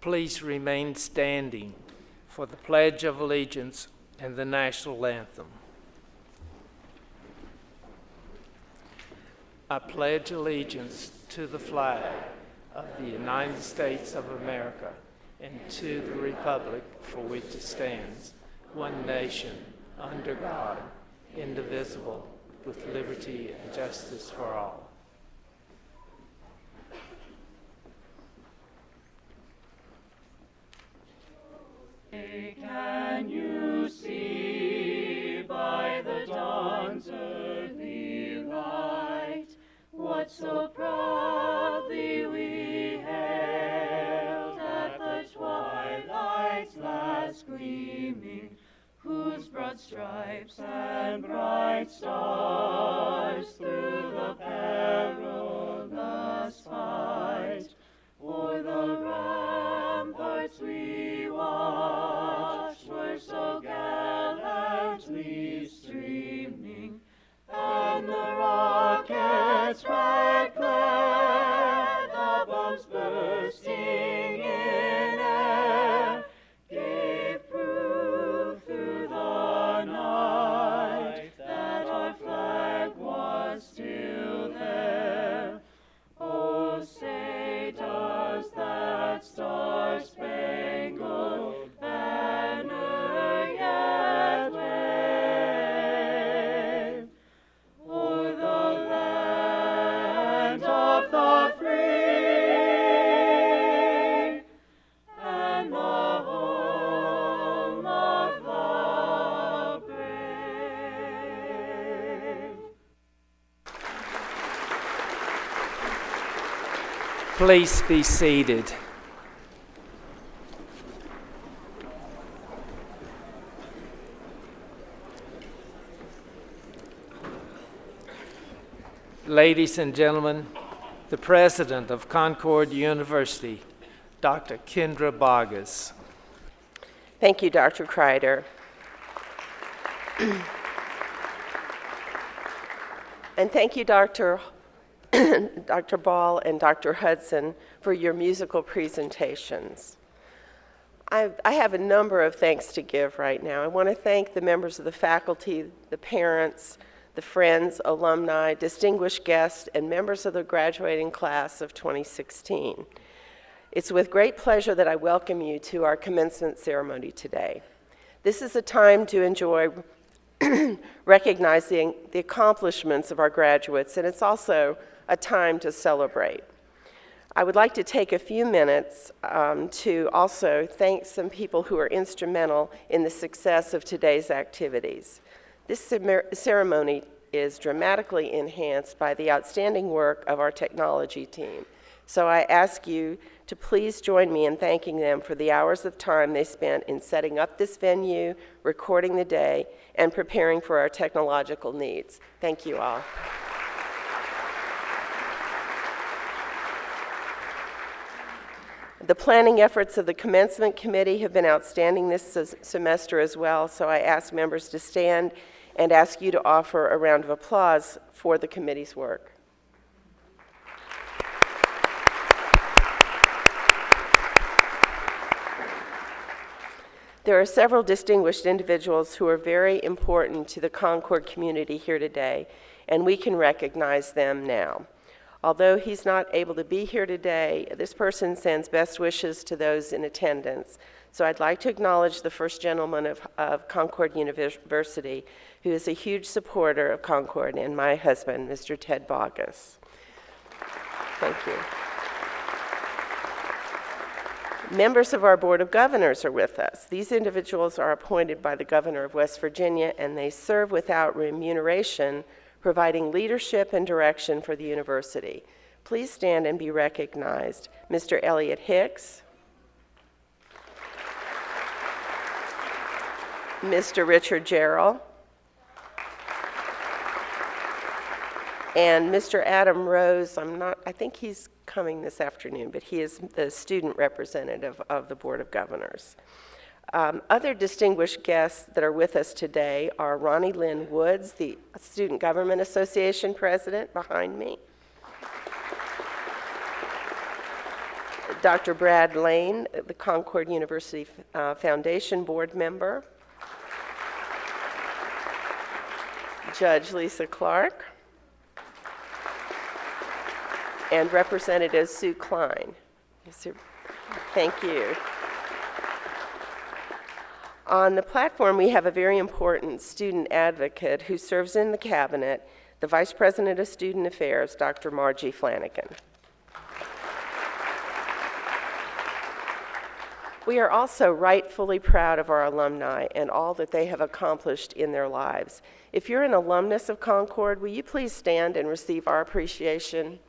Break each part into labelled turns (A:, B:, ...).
A: please remain standing for the Pledge of Allegiance and the National Anthem. I pledge allegiance to the flag of the United States of America and to the republic for which it stands, one nation, under God, indivisible, with liberty and justice for all.
B: Can you see by the dawn's early light what so proudly we hailed at the twilight's last gleaming, whose broad stripes and bright stars through the perilous fight o'er the ramparts we watched were so gallantly streaming, and the rocket's red glare, the bombs bursting in air, gave proof through the night that our flag was still there. Oh, say does that star-spangled banner yet wave o'er the land of the free and the home of the brave?
A: Please be seated. Ladies and gentlemen, the president of Concord University, Dr. Kendra Boggess.
C: Thank you, Dr. Kreider. And thank you, Dr. Ball and Dr. Hudson, for your musical presentations. I have a number of thanks to give right now. I want to thank the members of the faculty, the parents, the friends, alumni, distinguished guests, and members of the graduating class of 2016. It's with great pleasure that I welcome you to our commencement ceremony today. This is a time to enjoy recognizing the accomplishments of our graduates, and it's also a time to celebrate. I would like to take a few minutes to also thank some people who are instrumental in the success of today's activities. This ceremony is dramatically enhanced by the outstanding work of our technology team. So I ask you to please join me in thanking them for the hours of time they spent in setting up this venue, recording the day, and preparing for our technological needs. Thank you all. The planning efforts of the Commencement Committee have been outstanding this semester as well, so I ask members to stand and ask you to offer a round of applause for the committee's work. There are several distinguished individuals who are very important to the Concord community here today, and we can recognize them now. Although he's not able to be here today, this person sends best wishes to those in attendance. So I'd like to acknowledge the first gentleman of Concord University, who is a huge supporter of Concord, and my husband, Mr. Ted Boggess. Thank you. Members of our Board of Governors are with us. These individuals are appointed by the Governor of West Virginia, and they serve without remuneration, providing leadership and direction for the university. Please stand and be recognized. Mr. Elliot Hicks, Mr. Richard Gerald, and Mr. Adam Rose. I think he's coming this afternoon, but he is the student representative of the Board of Governors. Other distinguished guests that are with us today are Ronnie Lynn Woods, the Student Government Association president behind me. Dr. Brad Lane, the Concord University Foundation Board member. Judge Lisa Clark. And Representative Sue Klein. Thank you. On the platform, we have a very important student advocate who serves in the cabinet, the Vice President of Student Affairs, Dr. Margie Flanagan. We are also rightfully proud of our alumni and all that they have accomplished in their lives. If you're an alumnus of Concord, will you please stand and receive our appreciation?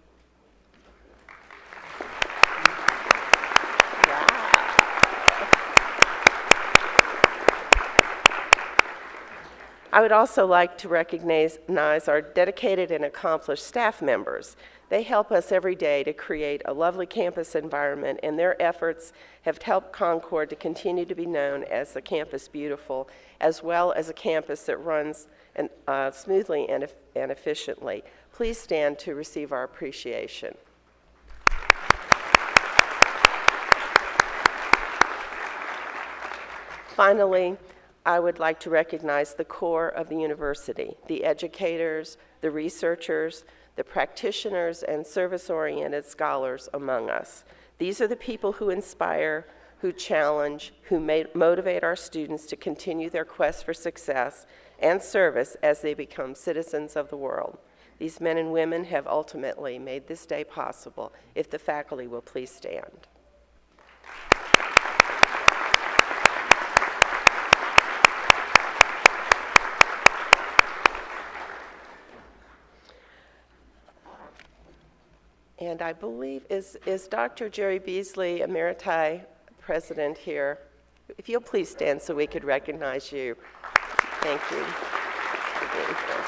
C: I would also like to recognize our dedicated and accomplished staff members. They help us every day to create a lovely campus environment, and their efforts have helped Concord to continue to be known as the Campus Beautiful, as well as a campus that runs smoothly and efficiently. Please stand to receive our appreciation. Finally, I would like to recognize the core of the university, the educators, the researchers, the practitioners, and service-oriented scholars among us. These are the people who inspire, who challenge, who motivate our students to continue their quest for success and service as they become citizens of the world. These men and women have ultimately made this day possible. If the faculty will please stand. And I believe, is Dr. Jerry Beasley, Emeriti President, here? If you'll please stand so we could recognize you. Thank you for being here.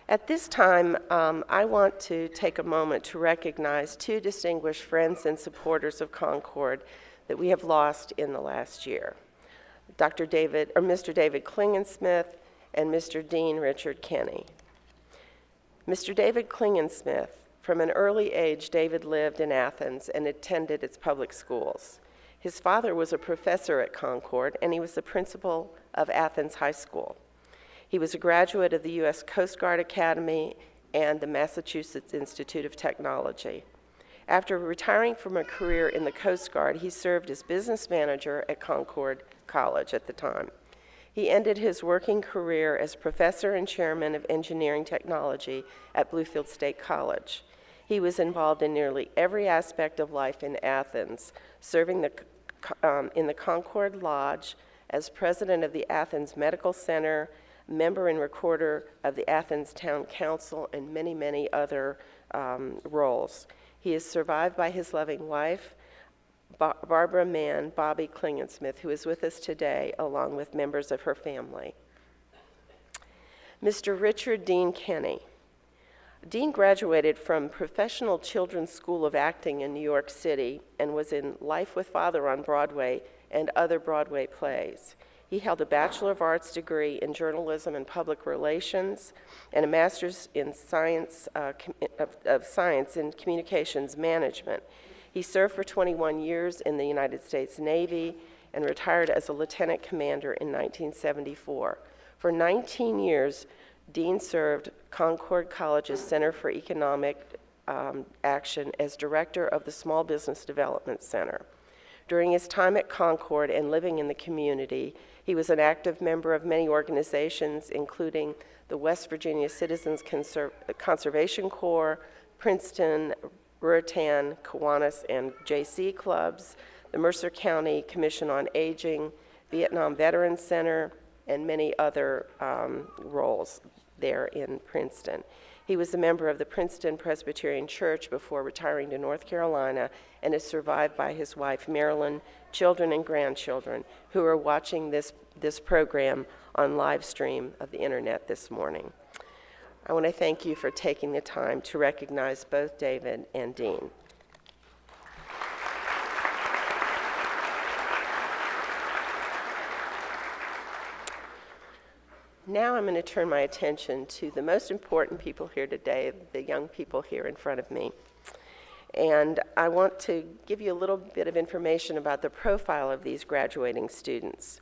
C: At this time, I want to take a moment to recognize two distinguished friends and supporters of Concord that we have lost in the last year. Mr. David Klingensmith and Mr. Dean Richard Kenny. Mr. David Klingensmith, from an early age, David lived in Athens and attended its public schools. His father was a professor at Concord, and he was the principal of Athens High School. He was a graduate of the U.S. Coast Guard Academy and the Massachusetts Institute of Technology. After retiring from a career in the Coast Guard, he served as business manager at Concord College at the time. He ended his working career as professor and chairman of engineering technology at Bluefield State College. He was involved in nearly every aspect of life in Athens, serving in the Concord Lodge as president of the Athens Medical Center, member and recorder of the Athens Town Council, and many, many other roles. He is survived by his loving wife, Barbara Mann, Bobby Klingensmith, who is with us today, along with members of her family. Mr. Richard Dean Kenny. Dean graduated from Professional Children's School of Acting in New York City and was in Life with Father on Broadway and other Broadway plays. He held a Bachelor of Arts degree in Journalism and Public Relations and a Master's in Science in Communications Management. He served for 21 years in the United States Navy and retired as a lieutenant commander in 1974. For 19 years, Dean served Concord College's Center for Economic Action as director of the Small Business Development Center. During his time at Concord and living in the community, he was an active member of many organizations, including the West Virginia Citizens Conservation Corps, Princeton, Ruritan, Kiwanis, and JC clubs, the Mercer County Commission on Aging, Vietnam Veterans Center, and many other roles there in Princeton. He was a member of the Princeton Presbyterian Church before retiring to North Carolina and is survived by his wife, Marilyn, children and grandchildren who are watching this program on live stream of the internet this morning. I want to thank you for taking the time to recognize both David and Dean. Now I'm going to turn my attention to the most important people here today, the young people here in front of me. And I want to give you a little bit of information about the profile of these graduating students.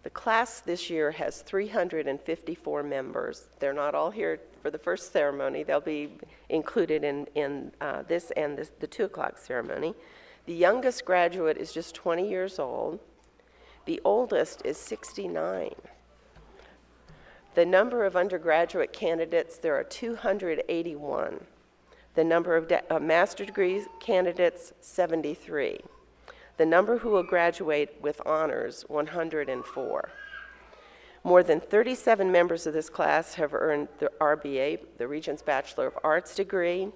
C: The class this year has 354 members. They're not all here for the first ceremony. They'll be included in this and the 2 o'clock ceremony. The youngest graduate is just 20 years old. The oldest is 69. The number of undergraduate candidates, there are 281. The number of master's degree candidates, 73. The number who will graduate with honors, 104. More than 37 members of this class have earned the RBA, the Regent's Bachelor of Arts degree,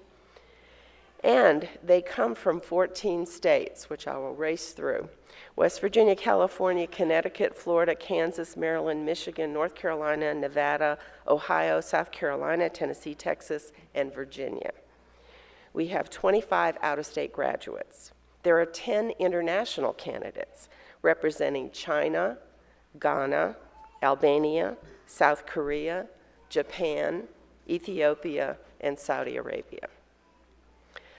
C: and they come from 14 states, which I will race through: West Virginia, California, Connecticut, Florida, Kansas, Maryland, Michigan, North Carolina, Nevada, Ohio, South Carolina, Tennessee, Texas, and Virginia. We have 25 out-of-state graduates. There are 10 international candidates representing China, Ghana, Albania, South Korea, Japan, Ethiopia, and Saudi Arabia.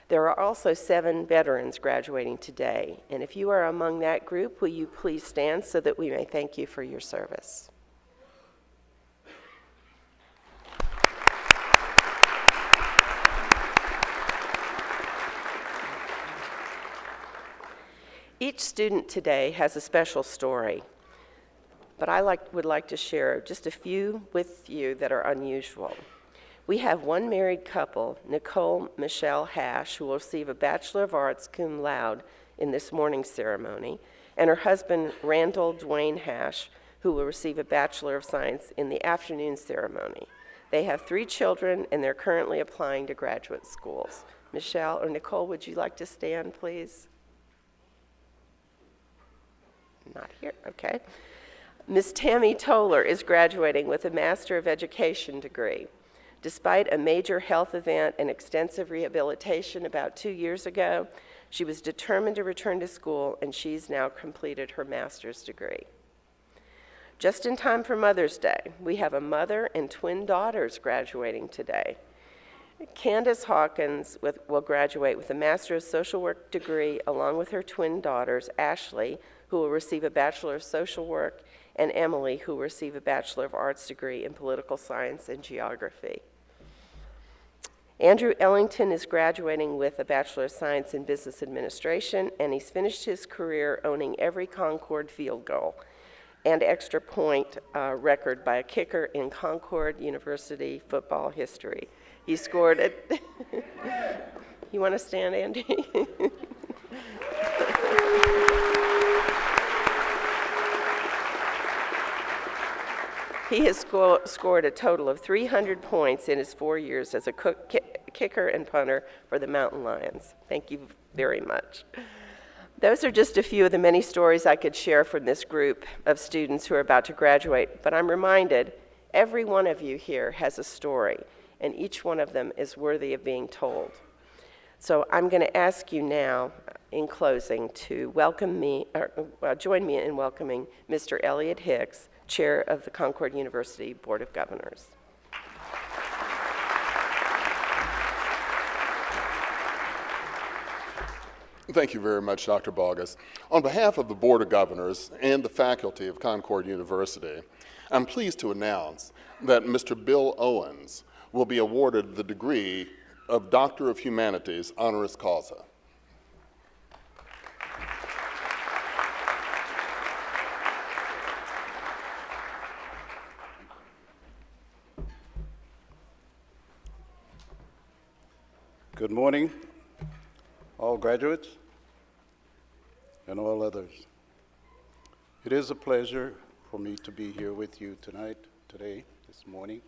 C: There are also 7 veterans graduating today, and if you are among that group, will you please stand so that we may thank you for your service. Each student today has a special story, but I would like to share just a few with you that are unusual. We have one married couple, Nicole Michelle Hash, who will receive a Bachelor of Arts cum laude in this morning's ceremony, and her husband, Randall Dwayne Hash, who will receive a Bachelor of Science in the afternoon ceremony. They have 3 children, and they're currently applying to graduate schools. Michelle or Nicole, would you like to stand, please? Not here, okay. Ms. Tammy Toller is graduating with a Master of Education degree. Despite a major health event and extensive rehabilitation about 2 years ago, she was determined to return to school, and she's now completed her master's degree. Just in time for Mother's Day, we have a mother and twin daughters graduating today. Candace Hawkins will graduate with a Master of Social Work degree along with her twin daughters, Ashley, who will receive a Bachelor of Social Work, and Emily, who will receive a Bachelor of Arts degree in Political Science and Geography. Andrew Ellington is graduating with a Bachelor of Science in Business Administration, and he's finished his career owning every Concord field goal and extra point record by a kicker in Concord University football history. He scored it. You want to stand, Andy? He has scored a total of 300 points in his 4 years as a kicker and punter for the Mountain Lions. Thank you very much. Those are just a few of the many stories I could share from this group of students who are about to graduate, but I'm reminded every one of you here has a story, and each one of them is worthy of being told. So I'm going to ask you now, in closing, to join me in welcoming Mr. Elliot Hicks, Chair of the Concord University Board of Governors.
D: Thank you very much, Dr. Bogus. On behalf of the Board of Governors and the faculty of Concord University, I'm pleased to announce that Mr. Bill Owens will be awarded the degree of Doctor of Humanities honoris causa.
E: Good morning, all graduates and all others. It is a pleasure for me to be here with you today, this morning,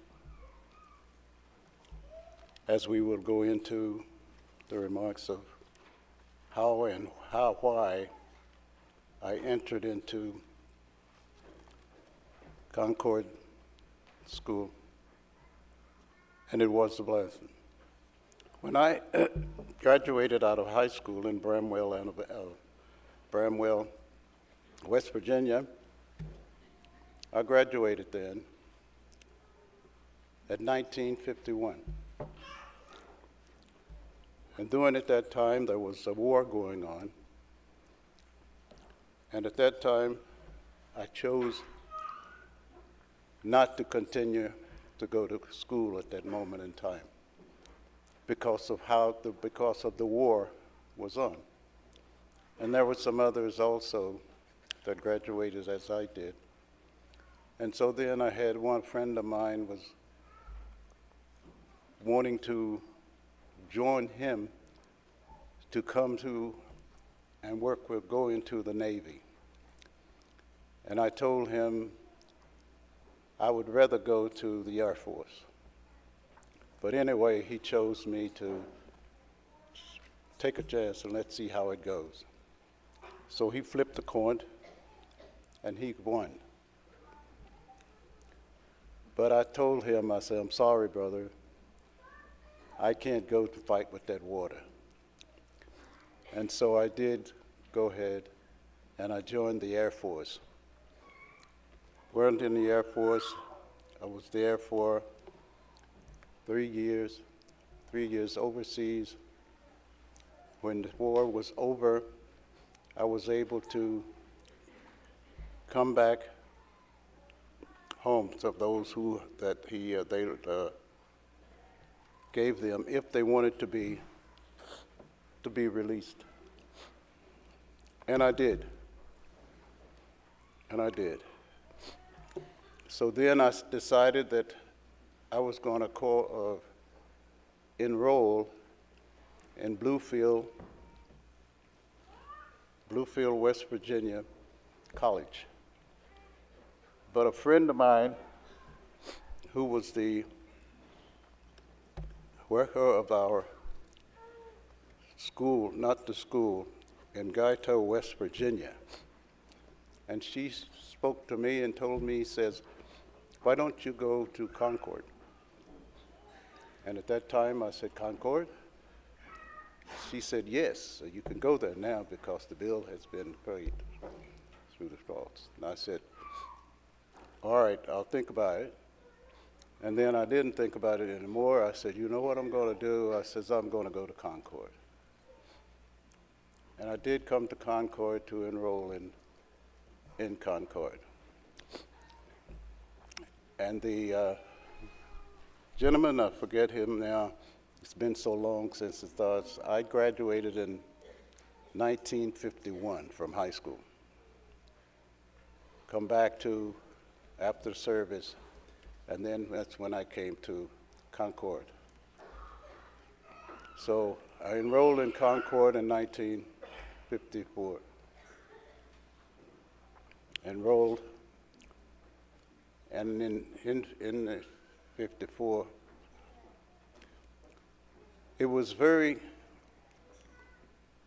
E: as we will go into the remarks of why I entered into Concord School, and it was a blessing. When I graduated out of high school in Bramwell, West Virginia, I graduated then at 1951. And during at that time, there was a war going on. And at that time, I chose not to continue to go to school at that moment in time because of the war was on. And there were some others also that graduated as I did. And so then I had one friend of mine was wanting to join him to come to and work with, go into the Navy. And I told him I would rather go to the Air Force. But anyway, he chose me to take a chance and let's see how it goes. So he flipped the coin and he won. But I told him, I said, I'm sorry, brother, I can't go to fight with that water. And so I did go ahead and I joined the Air Force. Weren't in the Air Force. I was there for 3 years overseas. When the war was over, I was able to come back home to those they gave them if they wanted to be released. And I did. So then I decided that I was going to enroll in Bluefield, West Virginia College. But a friend of mine who was the worker of our school, not the school, in Guyto, West Virginia, and she spoke to me and told me, says, why don't you go to Concord? And at that time I said, Concord? She said, yes, you can go there now because the bill has been paid through the straws. And I said, all right, I'll think about it. And then I didn't think about it anymore. I said, you know what I'm going to do? I said, I'm going to go to Concord. And I did come to Concord to enroll in Concord. And the gentleman, I forget him now, it's been so long since it starts. I graduated in 1951 from high school. Come back to after service, and then that's when I came to Concord. So I enrolled in Concord in 1954. Enrolled, and in 54, it was very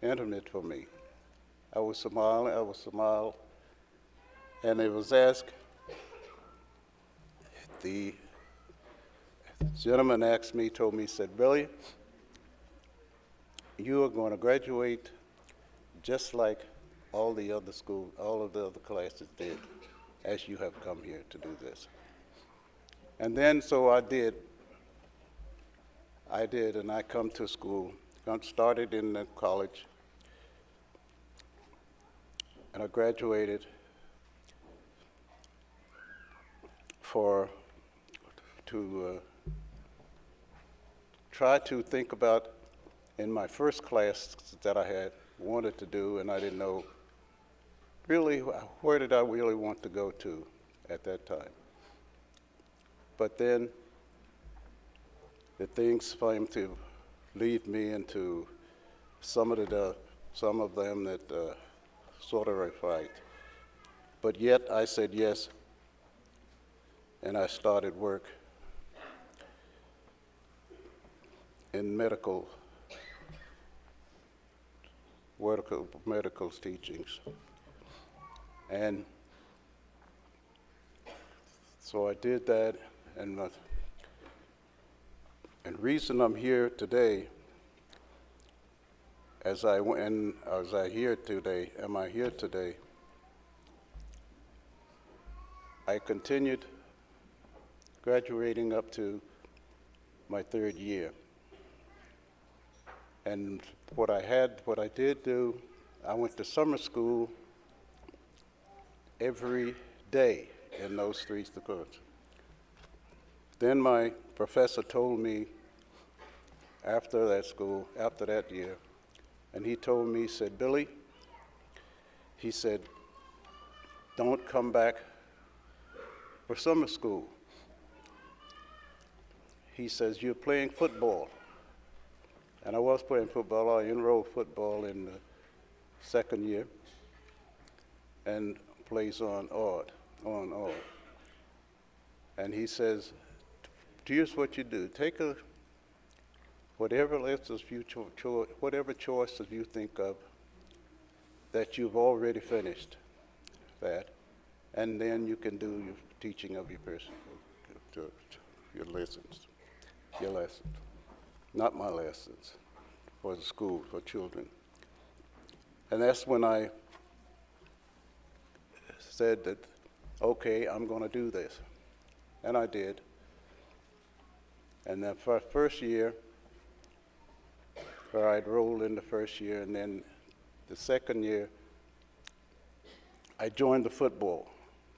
E: intimate for me. I was Somali, and it was asked, the gentleman asked me, told me, he said, Billy, you are going to graduate just like all of the other classes did, as you have come here to do this. And then, so I did, and I come to school, started in the college, and I graduated to try to think about, in my first class that I had wanted to do, and I didn't know really where did I really want to go to at that time. But then the things seemed to lead me into some of them that sort of reflect. But yet I said yes, and I started work in medical teachings. And so I did that, and reason I'm here today, am I here today, I continued graduating up to my third year. And what I did do, I went to summer school every day in those 3 schools. Then my professor told me after that year, and he told me, he said, Billy, he said, don't come back for summer school. He says, you're playing football. And I was playing football. I enrolled football in the 2nd year and plays on odd. And he says, here's what you do. Take whatever choices you think of that you've already finished that, and then you can do your teaching of your lessons. Not my lessons, for the school, for children. And that's when I said that, okay, I'm going to do this. And I did. And then for first year, I enrolled in the first year, and then the 2nd year, I joined the football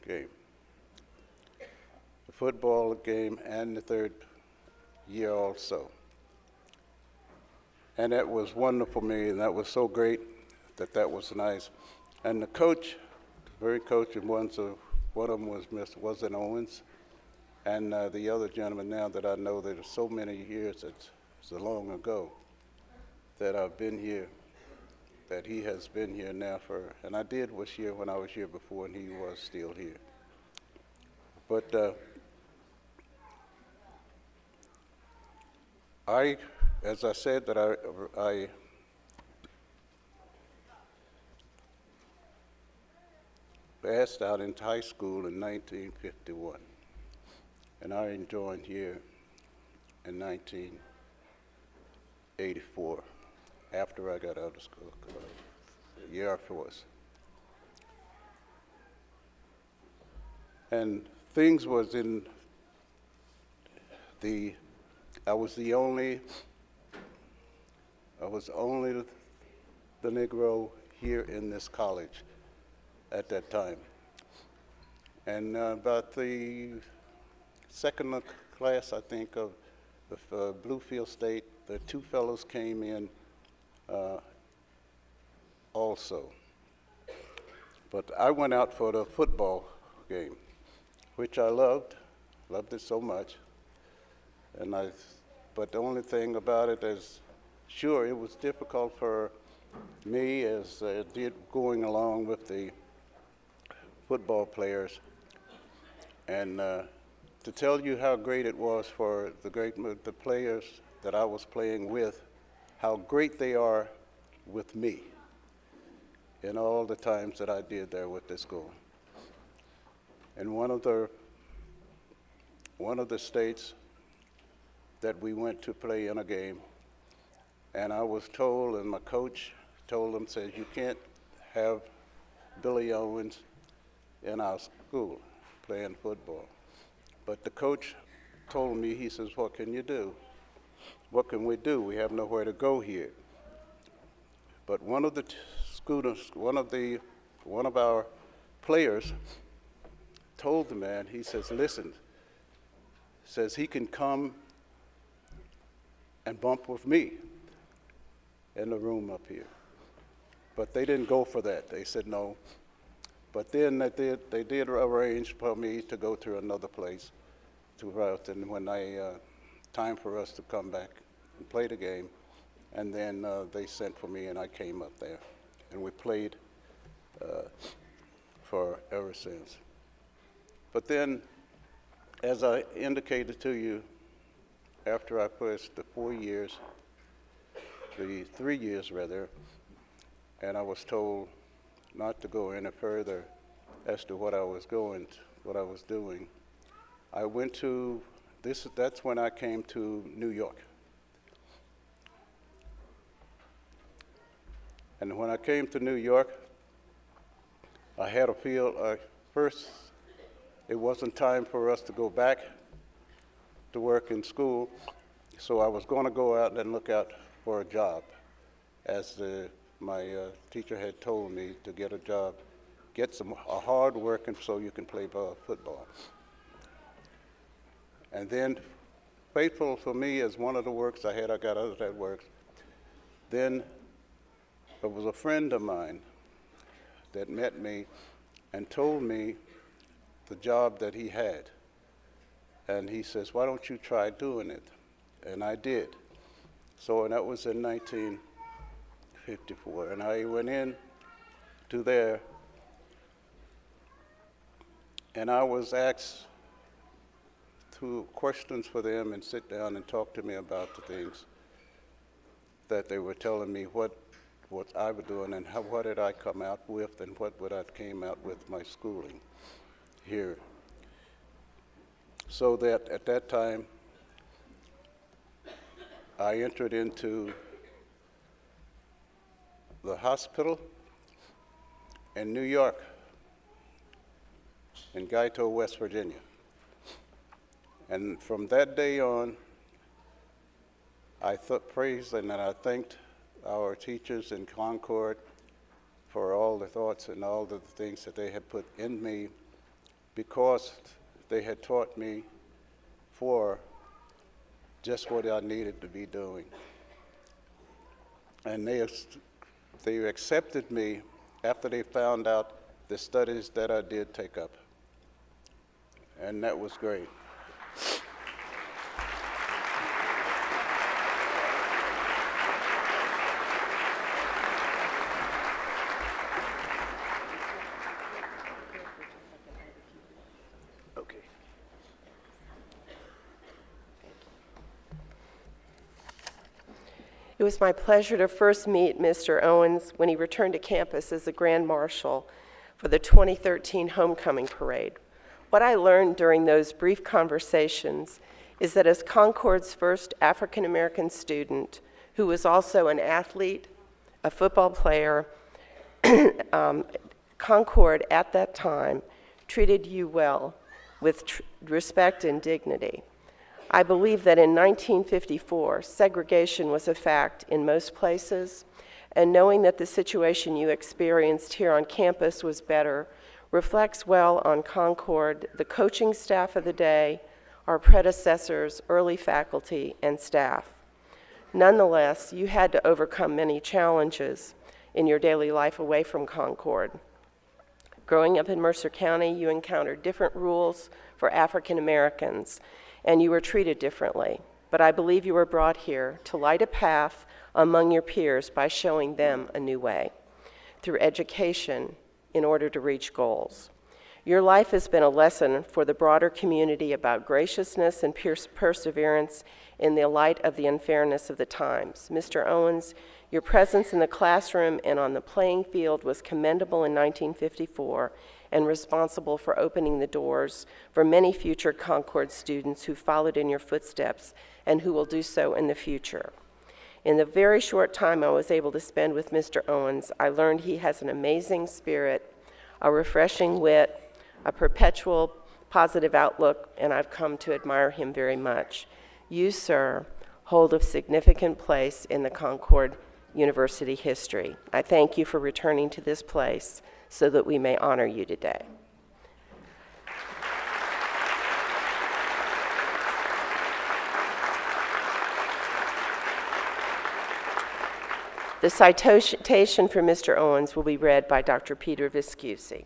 E: game. The football game and the 3rd year also. And that was wonderful for me, and that was so great that was nice. And the coach, the very coach, and one of them was Mr. Owens, and the other gentleman now that I know that are so many years, it's so long ago that I've been here, that he has been here now and I was here when I was here before, and he was still here. But as I said, that I passed out in high school in 1951, and I joined here in 1984, after I got out of school, the Air Force. And things was I was only the Negro here in this college at that time. And about the 2nd class, I think, of the Bluefield State, the 2 fellows came in also. But I went out for the football game, which I loved it so much. But the only thing about it is, sure, it was difficult for me as going along with the football players, and to tell you how great it was for the players that I was playing with, how great they are with me in all the times that I did there with this school. And one of the states that we went to play in a game, and I was told, and my coach told them, says, you can't have Billy Owens in our school playing football. But the coach told me, he says, what can you do? What can we do? We have nowhere to go here. But one of the students, one of our players told the man, he says, listen, says he can come and bump with me in the room up here. But they didn't go for that. They said no. But then they did arrange for me to go to another place to route, and when time for us to come back and play the game, and then they sent for me, and I came up there, and we played for ever since. But then, as I indicated to you, after I passed the 3 years rather, and I was told not to go any further as to what I was doing, I went to that's when I came to New York. And when I came to New York, I had a feel, first, it wasn't time for us to go back to work in school, So I was going to go out and look out for a job, as my teacher had told me to get a job, get a hard work, and so you can play football. And then, faithful for me as one of the works I got other that works. Then there was a friend of mine that met me and told me the job that he had. And he says, why don't you try doing it? And I did. So, and that was in 1954. And I went in to there, and I was asked questions for them and sit down and talk to me about the things that they were telling me what I was doing and what did I come out with and what would I came out with my schooling here. So that at that time, I entered into the hospital in New York, in Guyto, West Virginia. And from that day on, I praised and I thanked our teachers in Concord for all the thoughts and all the things that they had put in me, because they had taught me for just what I needed to be doing. And they accepted me after they found out the studies that I did take up. And that was great.
C: Okay. It was my pleasure to first meet Mr. Owens when he returned to campus as the Grand Marshal for the 2013 Homecoming Parade. What I learned during those brief conversations is that as Concord's first African-American student, who was also an athlete, a football player, Concord at that time treated you well with respect and dignity. I believe that in 1954, segregation was a fact in most places, and knowing that the situation you experienced here on campus was better reflects well on Concord, the coaching staff of the day, our predecessors, early faculty, and staff. Nonetheless, you had to overcome many challenges in your daily life away from Concord. Growing up in Mercer County, you encountered different rules for African Americans, and you were treated differently. But I believe you were brought here to light a path among your peers by showing them a new way through education in order to reach goals. Your life has been a lesson for the broader community about graciousness and perseverance in the light of the unfairness of the times. Mr. Owens, your presence in the classroom and on the playing field was commendable in 1954 and responsible for opening the doors for many future Concord students who followed in your footsteps and who will do so in the future. In the very short time I was able to spend with Mr. Owens, I learned he has an amazing spirit, a refreshing wit, a perpetual positive outlook, and I've come to admire him very much. You, sir, hold a significant place in the Concord University history. I thank you for returning to this place so that we may honor you today. The citation for Mr. Owens will be read by Dr. Peter Viscusi.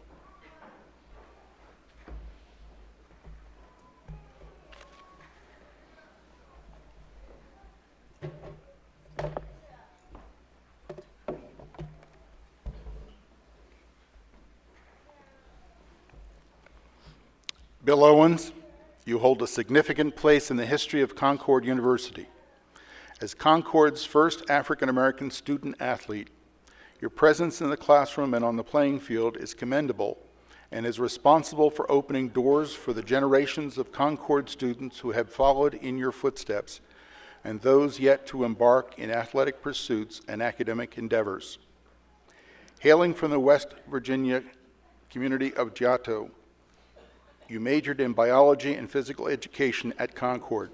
F: Bill Owens, you hold a significant place in the history of Concord University. As Concord's first African-American student athlete, your presence in the classroom and on the playing field is commendable and is responsible for opening doors for the generations of Concord students who have followed in your footsteps and those yet to embark in athletic pursuits and academic endeavors. Hailing from the West Virginia community of Giotto, you majored in biology and physical education at Concord.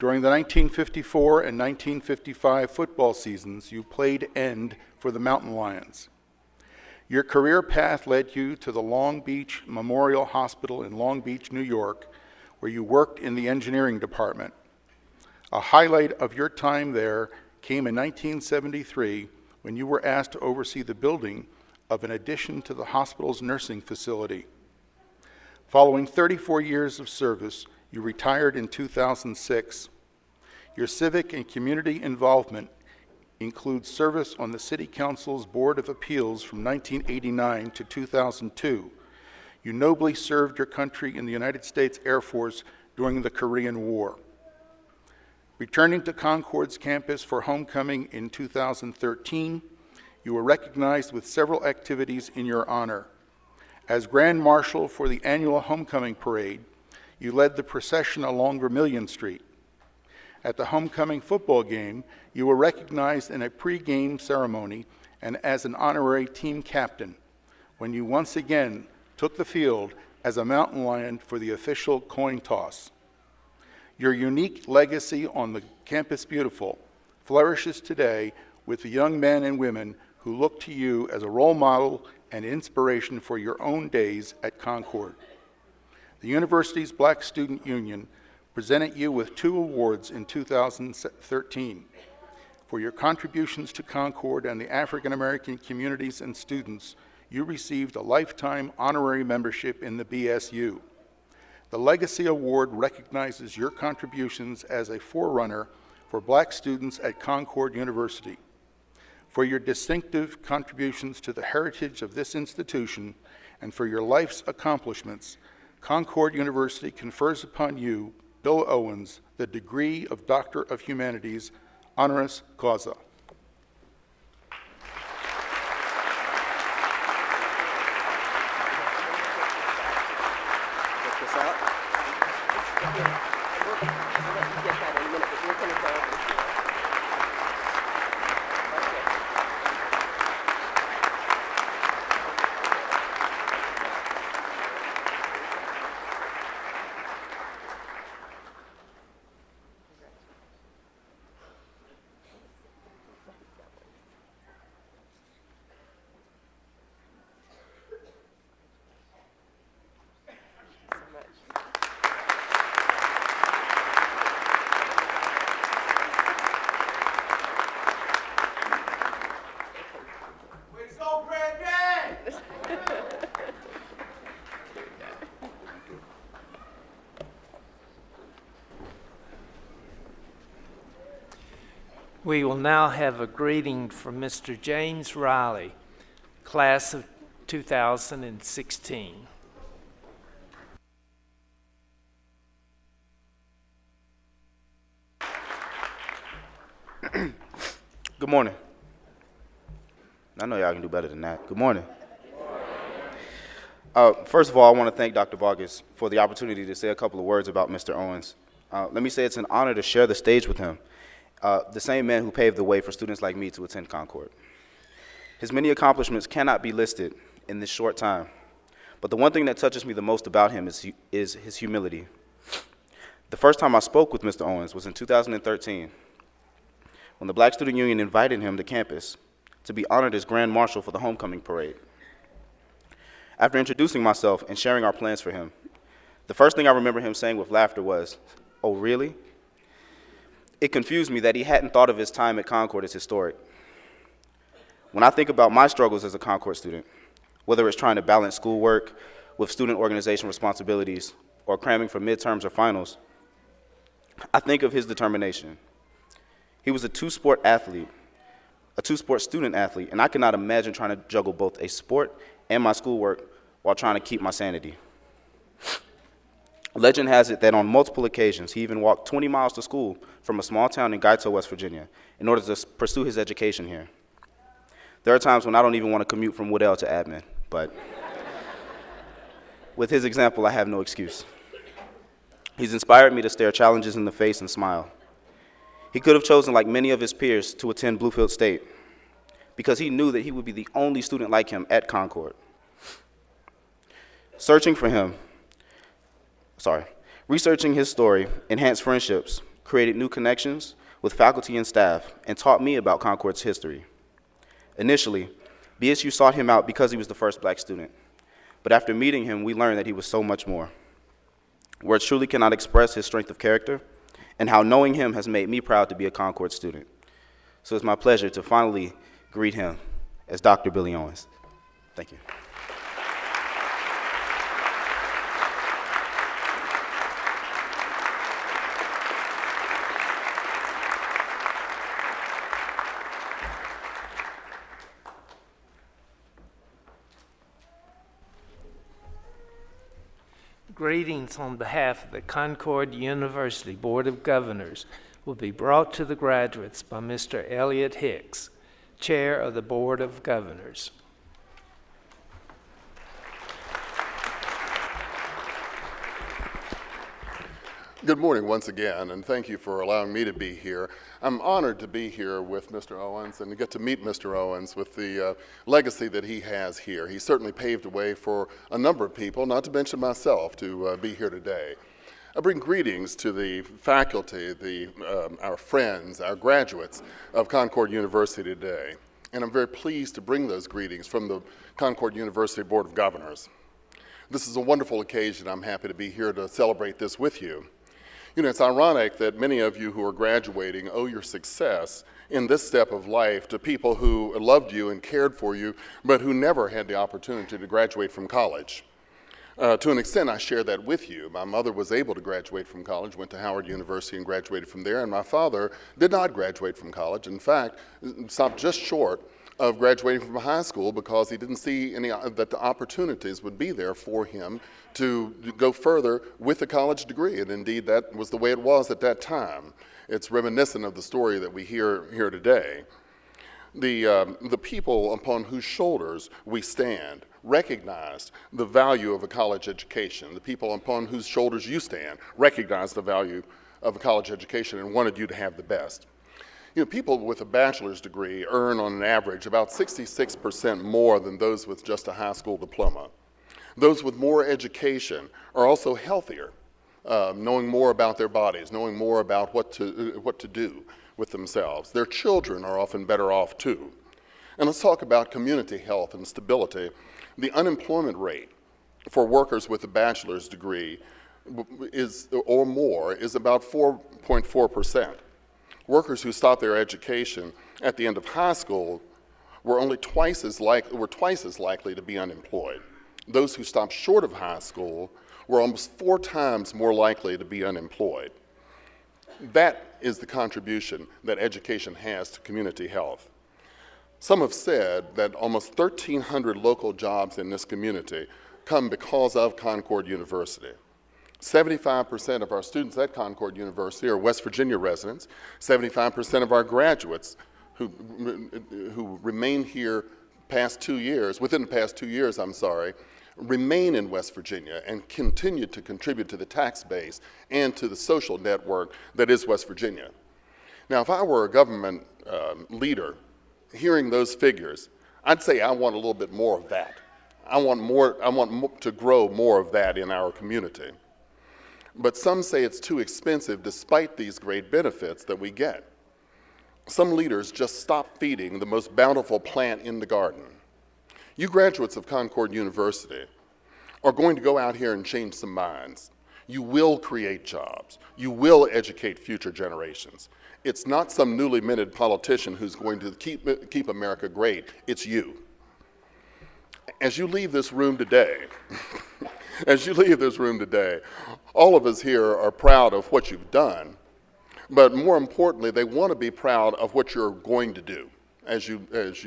F: During the 1954 and 1955 football seasons, you played end for the Mountain Lions. Your career path led you to the Long Beach Memorial Hospital in Long Beach, New York, where you worked in the engineering department. A highlight of your time there came in 1973 when you were asked to oversee the building of an addition to the hospital's nursing facility. Following 34 years of service, you retired in 2006. Your civic and community involvement includes service on the City Council's Board of Appeals from 1989 to 2002. You nobly served your country in the United States Air Force during the Korean War. Returning to Concord's campus for homecoming in 2013, you were recognized with several activities in your honor. As Grand Marshal for the annual homecoming parade, you led the procession along Vermilion Street. At the homecoming football game, you were recognized in a pre-game ceremony and as an honorary team captain, when you once again took the field as a Mountain Lion for the official coin toss. Your unique legacy on the Campus Beautiful flourishes today with the young men and women who look to you as a role model and inspiration for your own days at Concord. The university's Black Student Union presented you with 2 awards in 2013. For your contributions to Concord and the African American communities and students, you received a lifetime honorary membership in the BSU. The Legacy Award recognizes your contributions as a forerunner for Black students at Concord University. For your distinctive contributions to the heritage of this institution and for your life's accomplishments, Concord University confers upon you, Bill Owens, the degree of Doctor of Humanities, honoris causa.
A: We will now have a greeting from Mr. James Riley, class of 2016.
G: Good morning. I know y'all can do better than that. Good morning. First of all, I want to thank Dr. Vargas for the opportunity to say a couple of words about Mr. Owens. Let me say it's an honor to share the stage with him, the same man who paved the way for students like me to attend Concord. His many accomplishments cannot be listed in this short time, but the one thing that touches me the most about him is his humility. The first time I spoke with Mr. Owens was in 2013, when the Black Student Union invited him to campus to be honored as Grand Marshal for the homecoming parade. After introducing myself and sharing our plans for him, the first thing I remember him saying with laughter was, "Oh, really?" It confused me that he hadn't thought of his time at Concord as historic. When I think about my struggles as a Concord student, whether it's trying to balance schoolwork with student organization responsibilities or cramming for midterms or finals, I think of his determination. He was a two-sport student athlete, and I could not imagine trying to juggle both a sport and my schoolwork while trying to keep my sanity. Legend has it that on multiple occasions, he even walked 20 miles to school from a small town in Gaito, West Virginia, in order to pursue his education here. There are times when I don't even want to commute from Woodell to admin, but with his example, I have no excuse. He's inspired me to stare challenges in the face and smile. He could have chosen, like many of his peers, to attend Bluefield State because he knew that he would be the only student like him at Concord. Researching his story enhanced friendships, created new connections with faculty and staff, and taught me about Concord's history. Initially, BSU sought him out because he was the first black student, but after meeting him, we learned that he was so much more. Words truly cannot express his strength of character and how knowing him has made me proud to be a Concord student. So it's my pleasure to finally greet him as Dr. Billy Owens. Thank you.
A: Greetings on behalf of the Concord University Board of Governors will be brought to the graduates by Mr. Elliott Hicks, Chair of the Board of Governors.
D: Good morning once again, and thank you for allowing me to be here. I'm honored to be here with Mr. Owens and to get to meet Mr. Owens with the legacy that he has here. He certainly paved the way for a number of people, not to mention myself, to be here today. I bring greetings to the faculty, our friends, our graduates of Concord University today, and I'm very pleased to bring those greetings from the Concord University Board of Governors. This is a wonderful occasion. I'm happy to be here to celebrate this with you. You know, it's ironic that many of you who are graduating owe your success in this step of life to people who loved you and cared for you, but who never had the opportunity to graduate from college. To an extent, I share that with you. My mother was able to graduate from college, went to Howard University and graduated from there, and my father did not graduate from college. In fact, stopped just short of graduating from high school because he didn't see that the opportunities would be there for him to go further with a college degree. And indeed, that was the way it was at that time. It's reminiscent of the story that we hear here today. The people upon whose shoulders we stand recognized the value of a college education. The people upon whose shoulders you stand recognize the value of a college education and wanted you to have the best. You know, people with a bachelor's degree earn on an average about 66% more than those with just a high school diploma. Those with more education are also healthier, knowing more about their bodies, knowing more about what to do with themselves. Their children are often better off too. And let's talk about community health and stability. The unemployment rate for workers with a bachelor's degree or more is about 4.4%. Workers who stopped their education at the end of high school were twice as likely to be unemployed. Those who stopped short of high school were almost 4 times more likely to be unemployed. That is the contribution that education has to community health. Some have said that almost 1,300 local jobs in this community come because of Concord University. 75% of our students at Concord University are West Virginia residents. 75% of our graduates who remain here within the past 2 years, remain in West Virginia and continue to contribute to the tax base and to the social network that is West Virginia. Now, if I were a government leader, hearing those figures, I'd say I want a little bit more of that. I want to grow more of that in our community. But some say it's too expensive despite these great benefits that we get. Some leaders just stop feeding the most bountiful plant in the garden. You graduates of Concord University are going to go out here and change some minds. You will create jobs. You will educate future generations. It's not some newly minted politician who's going to keep America great. It's you. As you leave this room today, all of us here are proud of what you've done, but more importantly, they want to be proud of what you're going to do as you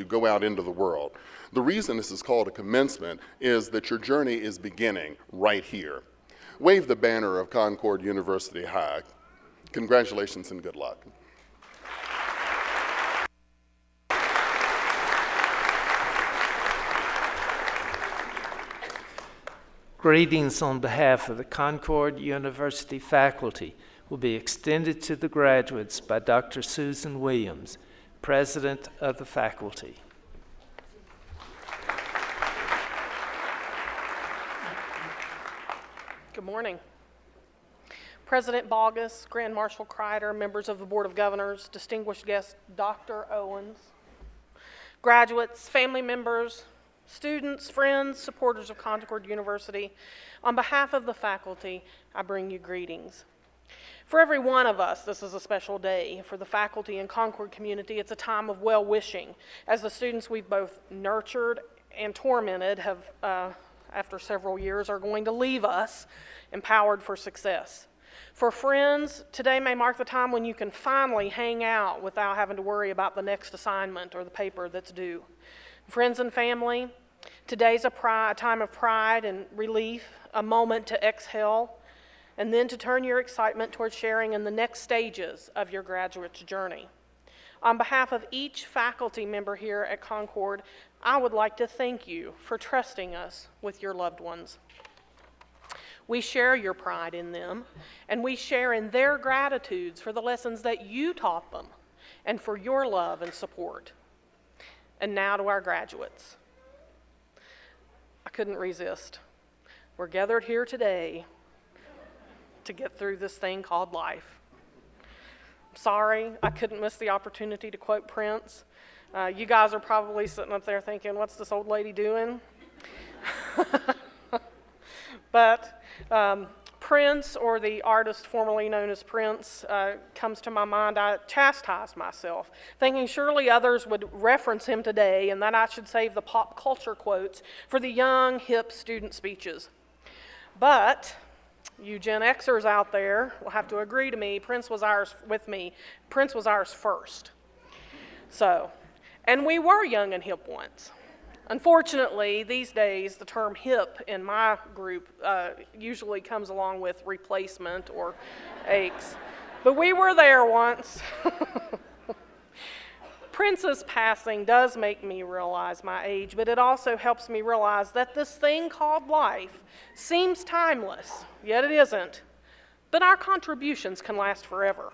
D: go out into the world. The reason this is called a commencement is that your journey is beginning right here. Wave the banner of Concord University high. Congratulations and good luck.
A: Greetings on behalf of the Concord University faculty will be extended to the graduates by Dr. Susan Williams, President of the faculty.
H: Good morning. President Boggess, Grand Marshal Kreider, members of the Board of Governors, distinguished guest Dr. Owens, graduates, family members, students, friends, supporters of Concord University, on behalf of the faculty, I bring you greetings. For every one of us, this is a special day. For the faculty and Concord community, it's a time of well-wishing, as the students we've both nurtured and tormented have, after several years, are going to leave us empowered for success. For friends, today may mark the time when you can finally hang out without having to worry about the next assignment or the paper that's due. Friends and family, today's a time of pride and relief, a moment to exhale, and then to turn your excitement towards sharing in the next stages of your graduate's journey. On behalf of each faculty member here at Concord, I would like to thank you for trusting us with your loved ones. We share your pride in them, and we share in their gratitudes for the lessons that you taught them and for your love and support. And now to our graduates. I couldn't resist. We're gathered here today to get through this thing called life. I'm sorry I couldn't miss the opportunity to quote Prince. You guys are probably sitting up there thinking, what's this old lady doing? But Prince, or the artist formerly known as Prince, comes to my mind. I chastised myself, thinking surely others would reference him today and that I should save the pop culture quotes for the young, hip student speeches. But you Gen Xers out there will have to agree to me, Prince was ours first. So, and we were young and hip once. Unfortunately, these days, the term hip in my group usually comes along with replacement or aches. But we were there once. Prince's passing does make me realize my age, but it also helps me realize that this thing called life seems timeless, yet it isn't. But our contributions can last forever.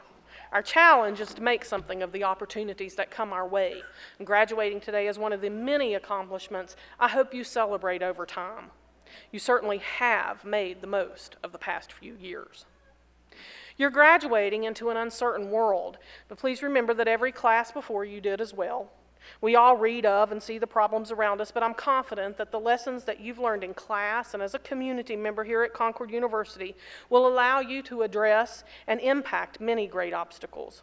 H: Our challenge is to make something of the opportunities that come our way. And graduating today is one of the many accomplishments I hope you celebrate over time. You certainly have made the most of the past few years. You're graduating into an uncertain world, but please remember that every class before you did as well. We all read of and see the problems around us, but I'm confident that the lessons that you've learned in class and as a community member here at Concord University will allow you to address and impact many great obstacles.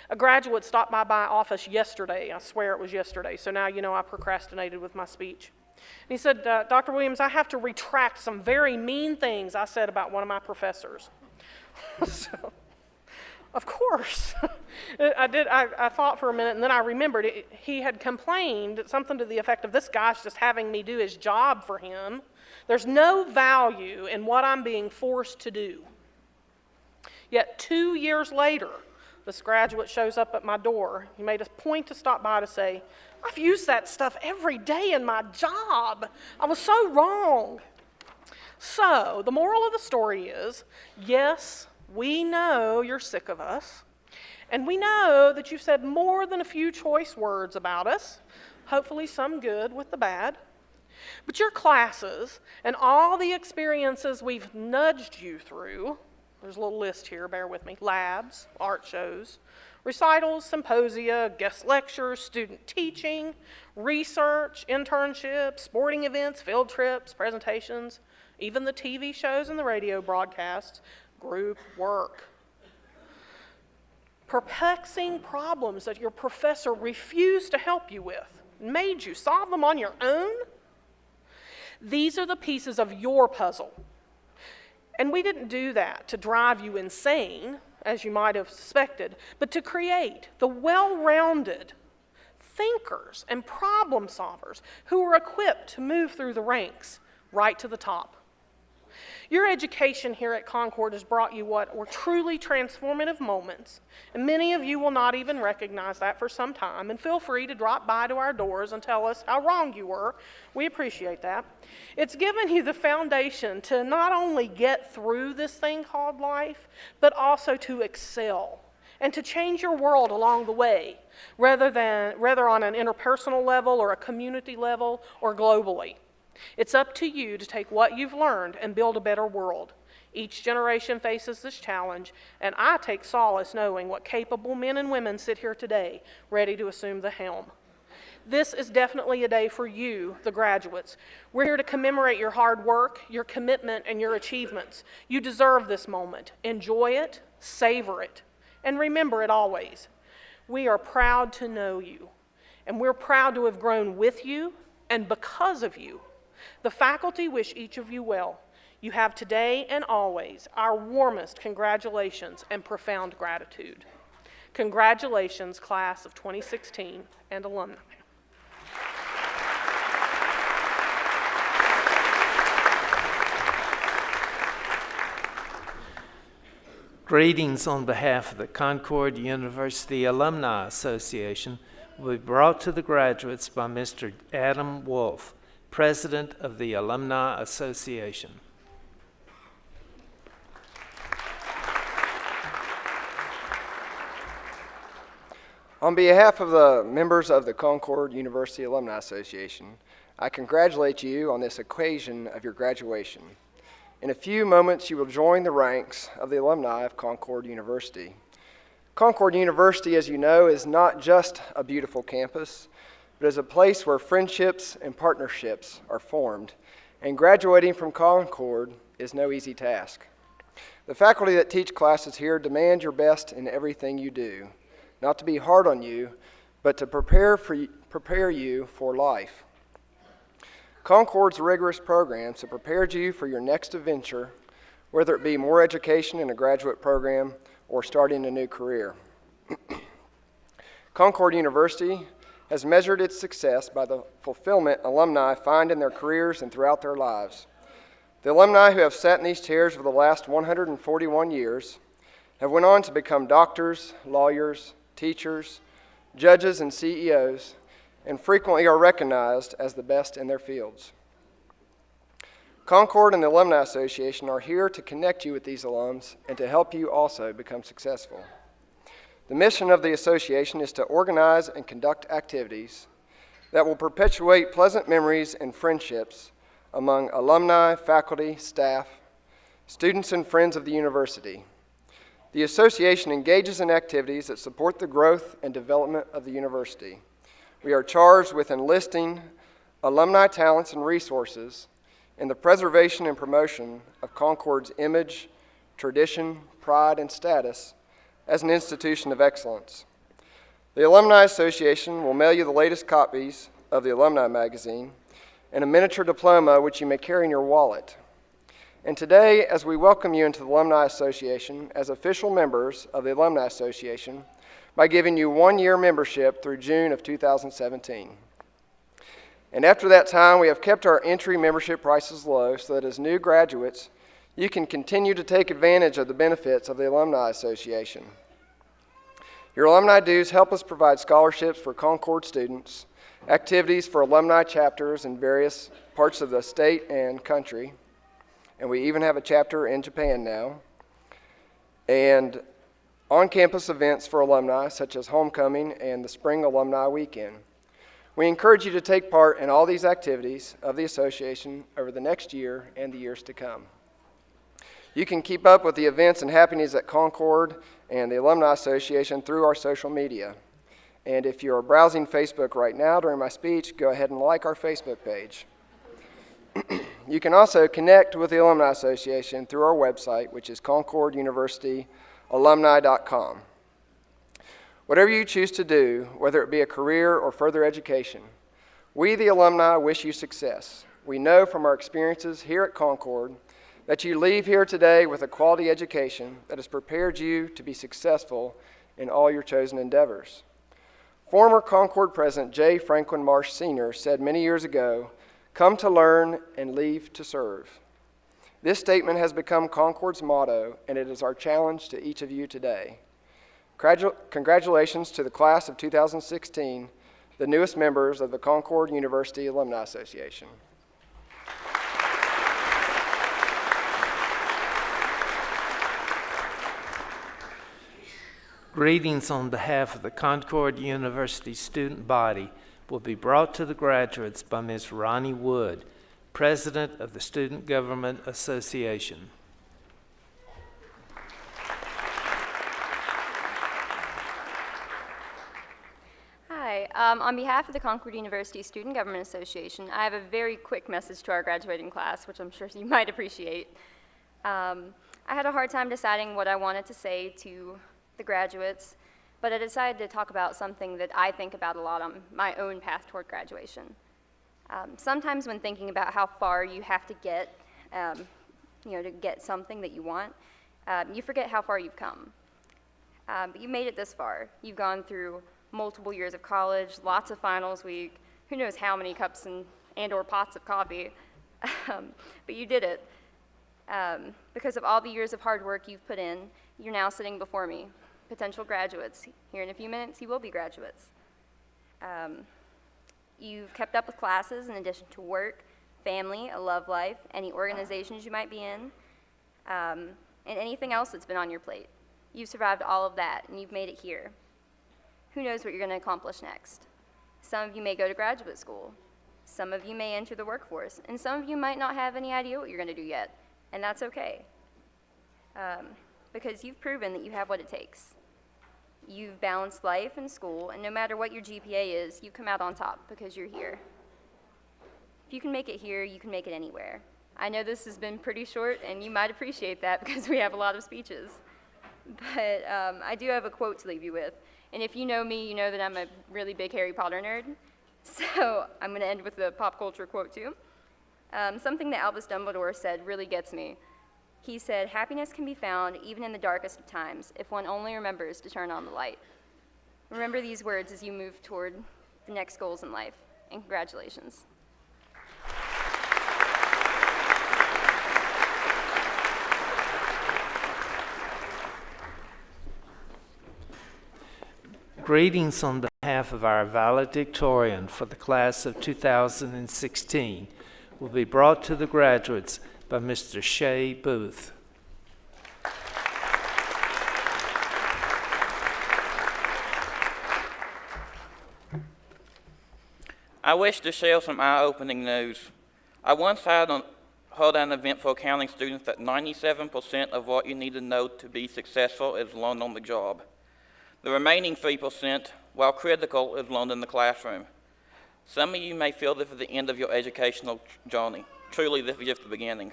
H: A graduate stopped by my office yesterday. I swear it was yesterday, so now you know I procrastinated with my speech. And he said, Dr. Williams, I have to retract some very mean things I said about one of my professors. So, of course. I thought for a minute, and then I remembered he had complained something to the effect of, this guy's just having me do his job for him. There's no value in what I'm being forced to do. Yet 2 years later, this graduate shows up at my door. He made a point to stop by to say, I've used that stuff every day in my job. I was so wrong. So, the moral of the story is, yes, we know you're sick of us, and we know that you've said more than a few choice words about us, hopefully some good with the bad. But your classes and all the experiences we've nudged you through, there's a little list here, bear with me, labs, art shows, recitals, symposia, guest lectures, student teaching, research, internships, sporting events, field trips, presentations, even the TV shows and the radio broadcasts, group work. Perplexing problems that your professor refused to help you with, made you solve them on your own. These are the pieces of your puzzle. And we didn't do that to drive you insane, as you might have suspected, but to create the well-rounded thinkers and problem solvers who are equipped to move through the ranks right to the top. Your education here at Concord has brought you what were truly transformative moments, and many of you will not even recognize that for some time, and feel free to drop by to our doors and tell us how wrong you were. We appreciate that. It's given you the foundation to not only get through this thing called life, but also to excel and to change your world along the way, whether on an interpersonal level or a community level or globally. It's up to you to take what you've learned and build a better world. Each generation faces this challenge, and I take solace knowing what capable men and women sit here today, ready to assume the helm. This is definitely a day for you, the graduates. We're here to commemorate your hard work, your commitment, and your achievements. You deserve this moment. Enjoy it, savor it, and remember it always. We are proud to know you, and we're proud to have grown with you and because of you. The faculty wish each of you well. You have today and always our warmest congratulations and profound gratitude. Congratulations, class of 2016 and alumni.
A: Greetings on behalf of the Concord University Alumni Association will be brought to the graduates by Mr. Adam Wolf, President of the Alumni Association.
I: On behalf of the members of the Concord University Alumni Association, I congratulate you on this occasion of your graduation. In a few moments, you will join the ranks of the alumni of Concord University. Concord University, as you know, is not just a beautiful campus, but is a place where friendships and partnerships are formed, and graduating from Concord is no easy task. The faculty that teach classes here demand your best in everything you do, not to be hard on you, but to prepare you for life. Concord's rigorous programs have prepared you for your next adventure, whether it be more education in a graduate program or starting a new career. Concord University has measured its success by the fulfillment alumni find in their careers and throughout their lives. The alumni who have sat in these chairs for the last 141 years have went on to become doctors, lawyers, teachers, judges, and CEOs, and frequently are recognized as the best in their fields. Concord and the Alumni Association are here to connect you with these alums and to help you also become successful. The mission of the association is to organize and conduct activities that will perpetuate pleasant memories and friendships among alumni, faculty, staff, students, and friends of the university. The association engages in activities that support the growth and development of the university. We are charged with enlisting alumni talents and resources in the preservation and promotion of Concord's image, tradition, pride, and status as an institution of excellence. The Alumni Association will mail you the latest copies of the Alumni Magazine and a miniature diploma which you may carry in your wallet. And today, as we welcome you into the Alumni Association as official members of the Alumni Association by giving you 1-year membership through June of 2017. And after that time, we have kept our entry membership prices low so that as new graduates, you can continue to take advantage of the benefits of the Alumni Association. Your alumni dues help us provide scholarships for Concord students, activities for alumni chapters in various parts of the state and country, and we even have a chapter in Japan now, and on-campus events for alumni such as homecoming and the spring alumni weekend. We encourage you to take part in all these activities of the association over the next year and the years to come. You can keep up with the events and happenings at Concord and the Alumni Association through our social media. And if you're browsing Facebook right now during my speech, go ahead and like our Facebook page. You can also connect with the Alumni Association through our website, which is concorduniversityalumni.com. Whatever you choose to do, whether it be a career or further education, we, the alumni, wish you success. We know from our experiences here at Concord that you leave here today with a quality education that has prepared you to be successful in all your chosen endeavors. Former Concord President J. Franklin Marsh Sr. said many years ago, "Come to learn and leave to serve." This statement has become Concord's motto, and it is our challenge to each of you today. Congratulations to the class of 2016, the newest members of the Concord University Alumni Association.
A: Greetings on behalf of the Concord University student body will be brought to the graduates by Ms. Ronnie Wood, President of the Student Government Association.
J: On behalf of the Concord University Student Government Association, I have a very quick message to our graduating class, which I'm sure you might appreciate. I had a hard time deciding what I wanted to say to the graduates, but I decided to talk about something that I think about a lot on my own path toward graduation. Sometimes when thinking about how far you have to get, to get something that you want, you forget how far you've come. But you made it this far. You've gone through multiple years of college, lots of finals week, who knows how many cups and or pots of coffee, but you did it. Because of all the years of hard work you've put in, you're now sitting before me, potential graduates. Here in a few minutes, you will be graduates. You've kept up with classes in addition to work, family, a love life, any organizations you might be in, and anything else that's been on your plate. You've survived all of that, and you've made it here. Who knows what you're going to accomplish next? Some of you may go to graduate school. Some of you may enter the workforce, and some of you might not have any idea what you're going to do yet, and that's okay. Because you've proven that you have what it takes. You've balanced life and school, and no matter what your GPA is, you come out on top because you're here. If you can make it here, you can make it anywhere. I know this has been pretty short, and you might appreciate that because we have a lot of speeches. But I do have a quote to leave you with. And if you know me, you know that I'm a really big Harry Potter nerd. So I'm going to end with a pop culture quote, too. Something that Albus Dumbledore said really gets me. He said, "Happiness can be found even in the darkest of times if one only remembers to turn on the light." Remember these words as you move toward the next goals in life. And congratulations.
A: Greetings on behalf of our valedictorian for the class of 2016 will be brought to the graduates by Mr. Shea Boothe.
K: I wish to share some eye-opening news. I once heard at an event for accounting students that 97% of what you need to know to be successful is learned on the job. The remaining 3%, while critical, is learned in the classroom. Some of you may feel this is the end of your educational journey. Truly, this is just the beginning.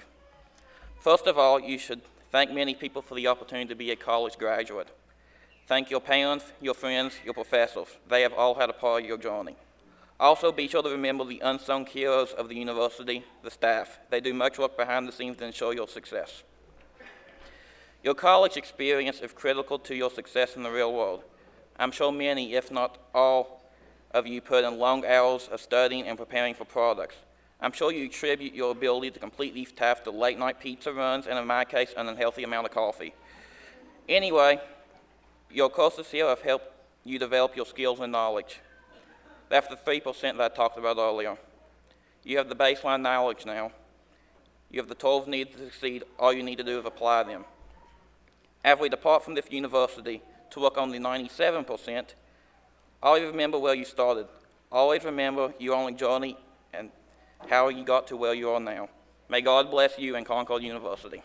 K: First of all, you should thank many people for the opportunity to be a college graduate. Thank your parents, your friends, your professors. They have all had a part of your journey. Also, be sure to remember the unsung heroes of the university, the staff. They do much work behind the scenes to ensure your success. Your college experience is critical to your success in the real world. I'm sure many, if not all, of you put in long hours of studying and preparing for products. I'm sure you attribute your ability to complete these tasks to late-night pizza runs, and in my case, an unhealthy amount of coffee. Anyway, your courses here have helped you develop your skills and knowledge. That's the 3% that I talked about earlier. You have the baseline knowledge now. You have the tools needed to succeed. All you need to do is apply them. As we depart from this university to work on the 97%, always remember where you started. Always remember your own journey and how you got to where you are now. May God bless you and Concord University.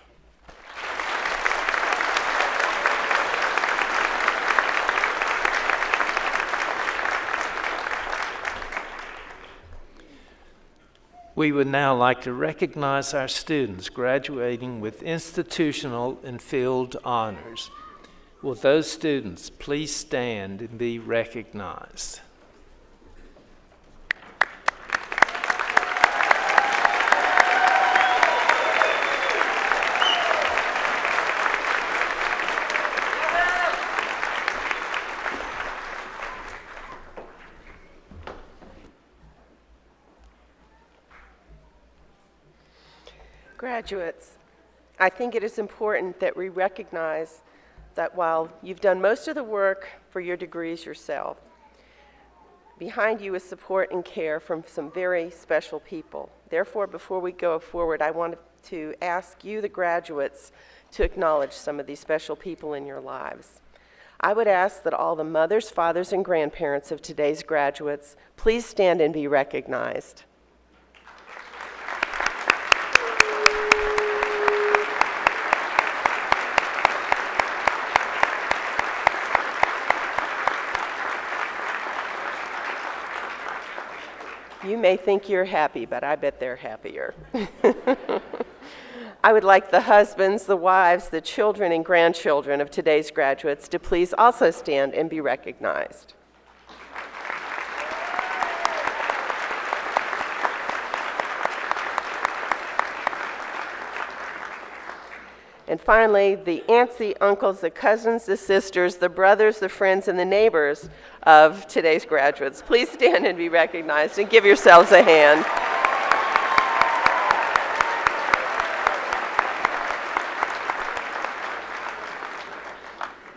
A: We would now like to recognize our students graduating with institutional and field honors. Will those students please stand and be recognized?
C: Graduates, I think it is important that we recognize that while you've done most of the work for your degrees yourself, behind you is support and care from some very special people. Therefore, before we go forward, I want to ask you, the graduates, to acknowledge some of these special people in your lives. I would ask that all the mothers, fathers, and grandparents of today's graduates please stand and be recognized. You may think you're happy, but I bet they're happier. I would like the husbands, the wives, the children, and grandchildren of today's graduates to please also stand and be recognized. And finally, the aunts, the uncles, the cousins, the sisters, the brothers, the friends, and the neighbors of today's graduates. Please stand and be recognized and give yourselves a hand.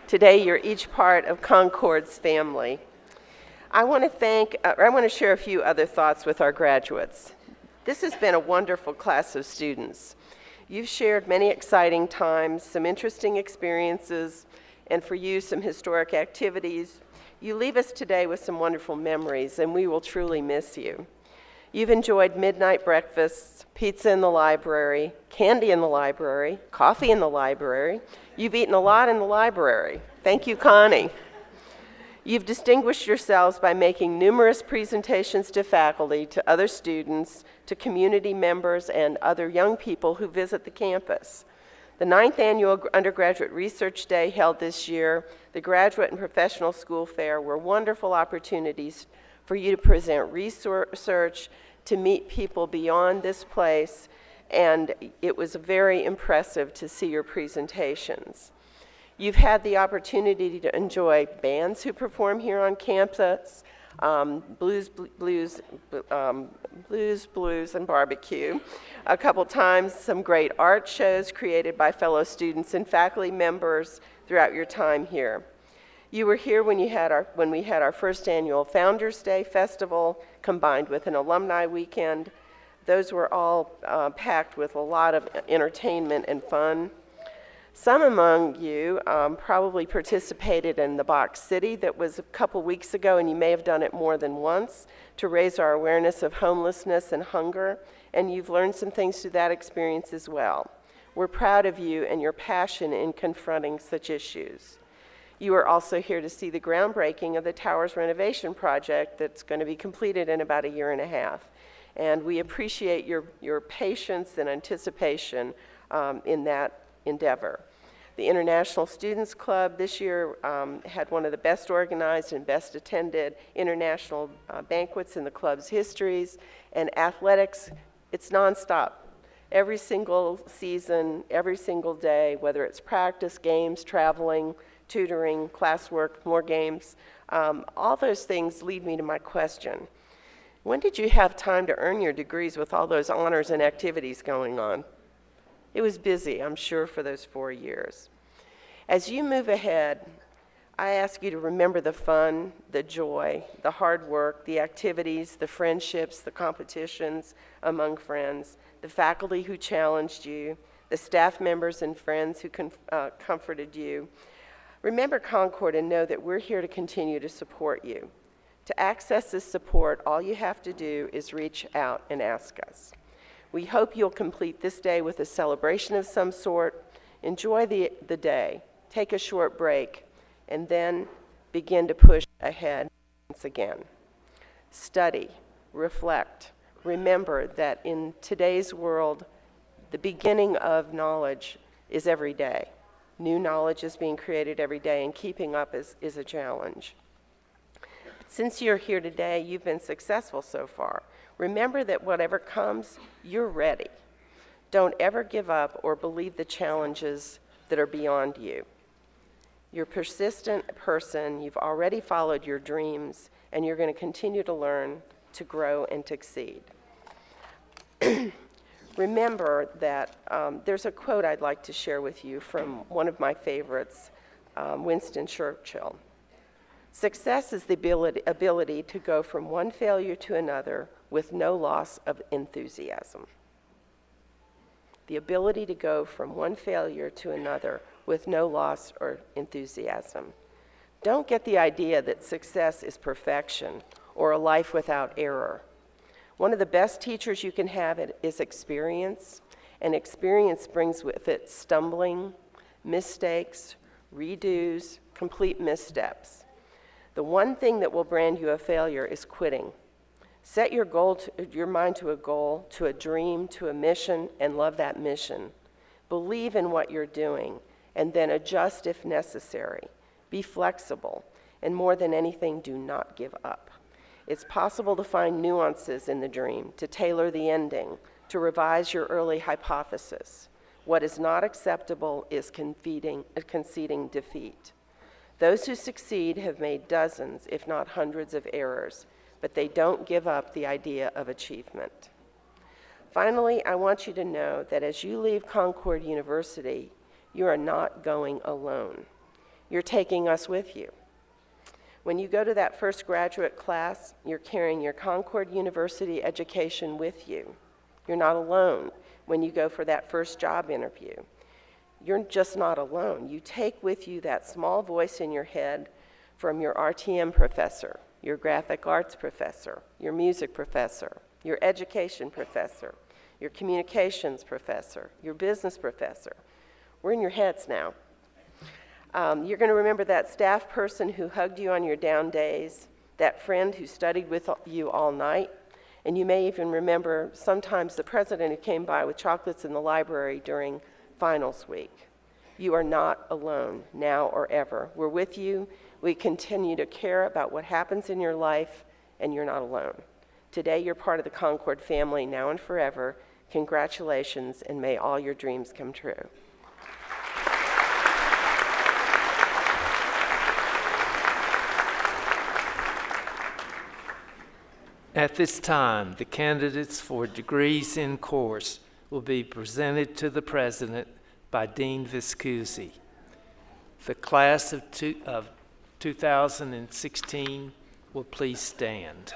C: Today, you're each part of Concord's family. I want to share a few other thoughts with our graduates. This has been a wonderful class of students. You've shared many exciting times, some interesting experiences, and for you, some historic activities. You leave us today with some wonderful memories, and we will truly miss you. You've enjoyed midnight breakfasts, pizza in the library, candy in the library, coffee in the library. You've eaten a lot in the library. Thank you, Connie. You've distinguished yourselves by making numerous presentations to faculty, to other students, to community members, and other young people who visit the campus. The 9th Annual Undergraduate Research Day held this year, the Graduate and Professional School Fair were wonderful opportunities for you to present research, to meet people beyond this place, and it was very impressive to see your presentations. You've had the opportunity to enjoy bands who perform here on campus, blues, and barbecue. A couple times, some great art shows created by fellow students and faculty members throughout your time here. You were here when we had our first annual Founders Day Festival combined with an alumni weekend. Those were all packed with a lot of entertainment and fun. Some among you probably participated in the Box City that was a couple weeks ago, and you may have done it more than once to raise our awareness of homelessness and hunger, and you've learned some things through that experience as well. We're proud of you and your passion in confronting such issues. You are also here to see the groundbreaking of the Towers renovation project that's going to be completed in about a year and a half, and we appreciate your patience and anticipation in that endeavor. The International Students Club this year had one of the best organized and best attended international banquets in the club's histories, and athletics, it's nonstop. Every single season, every single day, whether it's practice, games, traveling, tutoring, classwork, more games, all those things lead me to my question. When did you have time to earn your degrees with all those honors and activities going on? It was busy, I'm sure, for those 4 years. As you move ahead, I ask you to remember the fun, the joy, the hard work, the activities, the friendships, the competitions among friends, the faculty who challenged you, the staff members and friends who comforted you. Remember Concord and know that we're here to continue to support you. To access this support, all you have to do is reach out and ask us. We hope you'll complete this day with a celebration of some sort. Enjoy the day, take a short break, and then begin to push ahead once again. Study, reflect. Remember that in today's world, the beginning of knowledge is every day. New knowledge is being created every day, and keeping up is a challenge. Since you're here today, you've been successful so far. Remember that whatever comes, you're ready. Don't ever give up or believe the challenges that are beyond you. You're a persistent person, you've already followed your dreams, and you're going to continue to learn, to grow, and to succeed. Remember that there's a quote I'd like to share with you from one of my favorites, Winston Churchill. Success is the ability to go from one failure to another with no loss of enthusiasm. The ability to go from one failure to another with no loss or enthusiasm. Don't get the idea that success is perfection or a life without error. One of the best teachers you can have is experience, and experience brings with it stumbling, mistakes, redos, complete missteps. The one thing that will brand you a failure is quitting. Set your mind to a goal, to a dream, to a mission, and love that mission. Believe in what you're doing, and then adjust if necessary. Be flexible, and more than anything, do not give up. It's possible to find nuances in the dream, to tailor the ending, to revise your early hypothesis. What is not acceptable is conceding defeat. Those who succeed have made dozens, if not hundreds, of errors, but they don't give up the idea of achievement. Finally, I want you to know that as you leave Concord University, you are not going alone. You're taking us with you. When you go to that first graduate class, you're carrying your Concord University education with you. You're not alone when you go for that first job interview. You're just not alone. You take with you that small voice in your head from your RTM professor, your graphic arts professor, your music professor, your education professor, your communications professor, your business professor. We're in your heads now. You're going to remember that staff person who hugged you on your down days, that friend who studied with you all night, and you may even remember sometimes the president who came by with chocolates in the library during finals week. You are not alone, now or ever. We're with you. We continue to care about what happens in your life, and you're not alone. Today, you're part of the Concord family now and forever. Congratulations, and may all your dreams come true.
A: At this time, the candidates for degrees in course will be presented to the president by Dean Viscusi. The class of 2016 will please stand.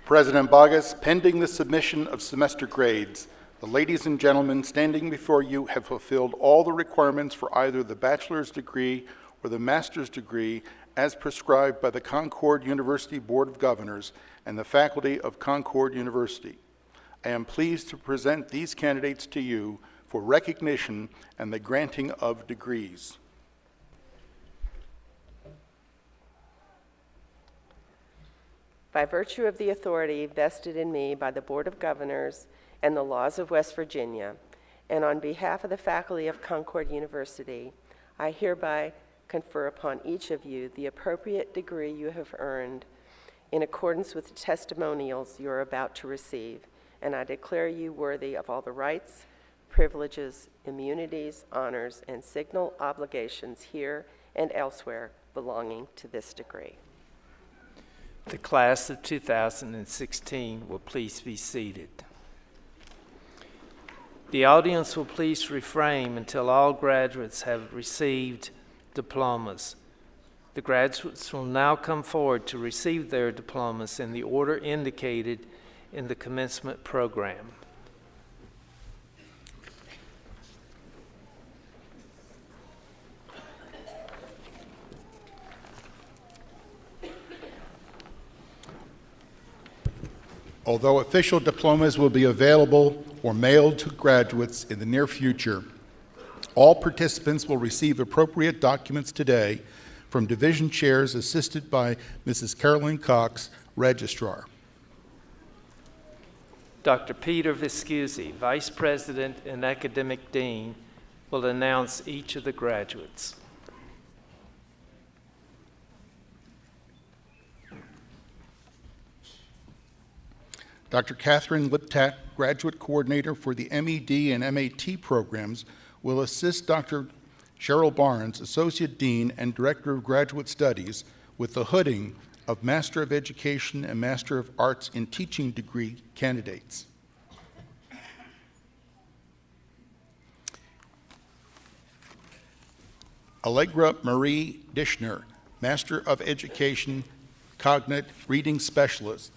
F: President Boggess, pending the submission of semester grades, the ladies and gentlemen standing before you have fulfilled all the requirements for either the bachelor's degree or the master's degree as prescribed by the Concord University Board of Governors and the faculty of Concord University. I am pleased to present these candidates to you for recognition and the granting of degrees.
C: By virtue of the authority vested in me by the Board of Governors and the laws of West Virginia, and on behalf of the faculty of Concord University, I hereby confer upon each of you the appropriate degree you have earned in accordance with the testimonials you are about to receive, and I declare you worthy of all the rights, privileges, immunities, honors, and signal obligations here and elsewhere belonging to this degree.
A: The class of 2016 will please be seated. The audience will please refrain until all graduates have received diplomas. The graduates will now come forward to receive their diplomas in the order indicated in the commencement program.
F: Although official diplomas will be available or mailed to graduates in the near future, all participants will receive appropriate documents today from division chairs assisted by Mrs. Carolyn Cox, registrar.
A: Dr. Peter Viscusi, Vice President and Academic Dean, will announce each of the graduates.
F: Dr. Catherine Liptak, Graduate Coordinator for the MED and MAT programs, will assist Dr. Cheryl Barnes, Associate Dean and Director of Graduate Studies, with the hooding of Master of Education and Master of Arts in Teaching degree candidates. Allegra Marie Dishner, Master of Education, Cognate Reading Specialist.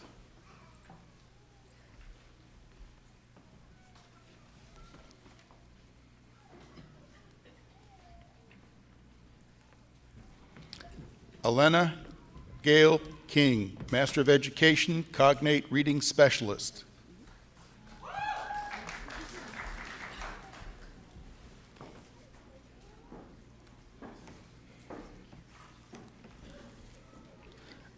F: Elena Gail King, Master of Education, Cognate Reading Specialist.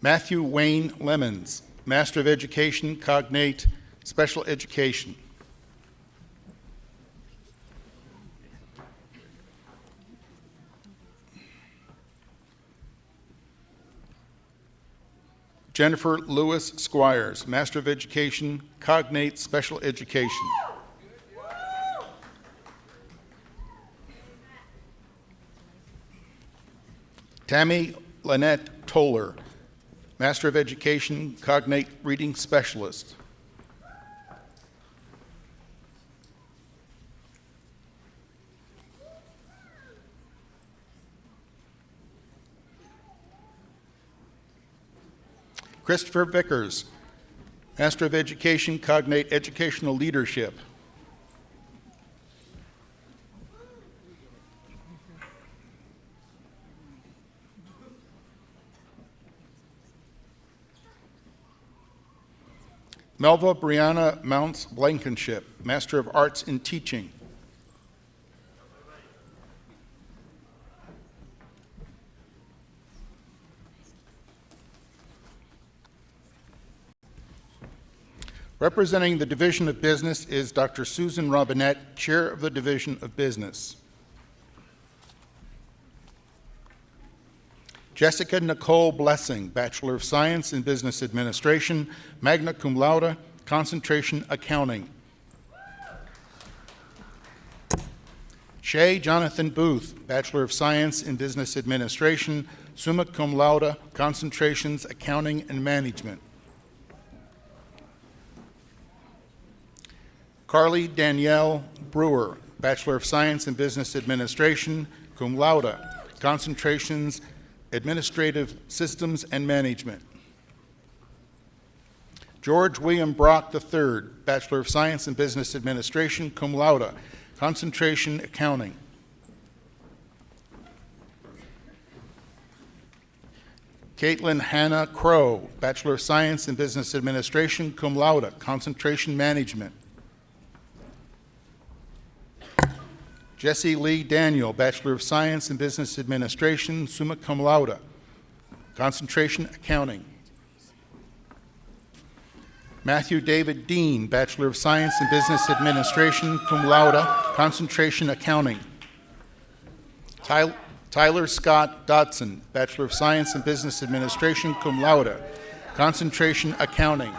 F: Matthew Wayne Lemons, Master of Education, Cognate, Special Education. Jennifer Lewis Squires, Master of Education, Cognate, Special Education. Tammy Lynette Toller, Master of Education, Cognate Reading Specialist. Christopher Vickers, Master of Education, Cognate Educational Leadership. Melva Brianna Mounts Blankenship, Master of Arts in Teaching. Representing the Division of Business is Dr. Susan Robinette, Chair of the Division of Business. Jessica Nicole Blessing, Bachelor of Science in Business Administration, magna cum laude, concentration accounting. Shea Jonathan Boothe, Bachelor of Science in Business Administration, summa cum laude, concentrations accounting and management. Carly Danielle Brewer, Bachelor of Science in Business Administration, cum laude, concentrations, administrative systems and management. George William Brock III, Bachelor of Science in Business Administration, cum laude, concentration accounting. Caitlin Hannah Crow, Bachelor of Science in Business Administration, cum laude, concentration management. Jesse Lee Daniel, Bachelor of Science in Business Administration, summa cum laude, concentration accounting. Matthew David Dean, Bachelor of Science in Business Administration, cum laude, concentration accounting. Tyler Scott Dodson, Bachelor of Science in Business Administration, cum laude, concentration accounting.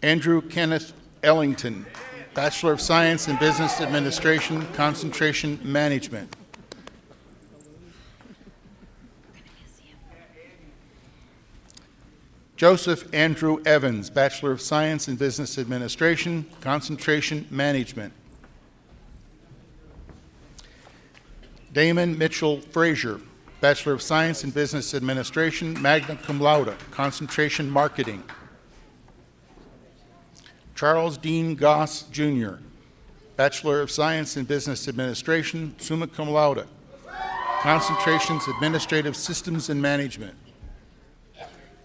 F: Andrew Kenneth Ellington, Bachelor of Science in Business Administration, concentration management. Joseph Andrew Evans, Bachelor of Science in Business Administration, concentration management. Damon Mitchell Frazier, Bachelor of Science in Business Administration, magna cum laude, concentration marketing. Charles Dean Goss, Jr., Bachelor of Science in Business Administration, summa cum laude, concentrations administrative systems and management.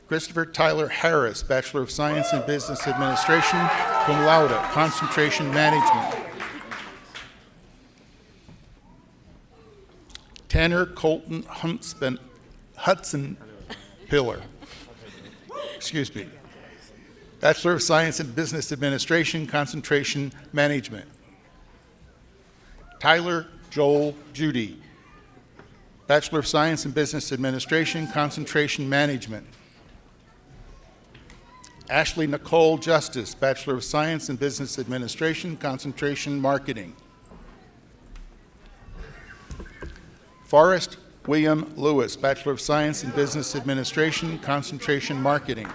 F: Christopher Tyler Harris, Bachelor of Science in Business Administration, cum laude, concentration management. Tanner Colton Hudson Pillar, excuse me, Bachelor of Science in Business Administration, concentration management. Tyler Joel Judy, Bachelor of Science in Business Administration, concentration management. Ashley Nicole Justice, Bachelor of Science in Business Administration, concentration marketing. Forrest William Lewis, Bachelor of Science in Business Administration, concentration marketing.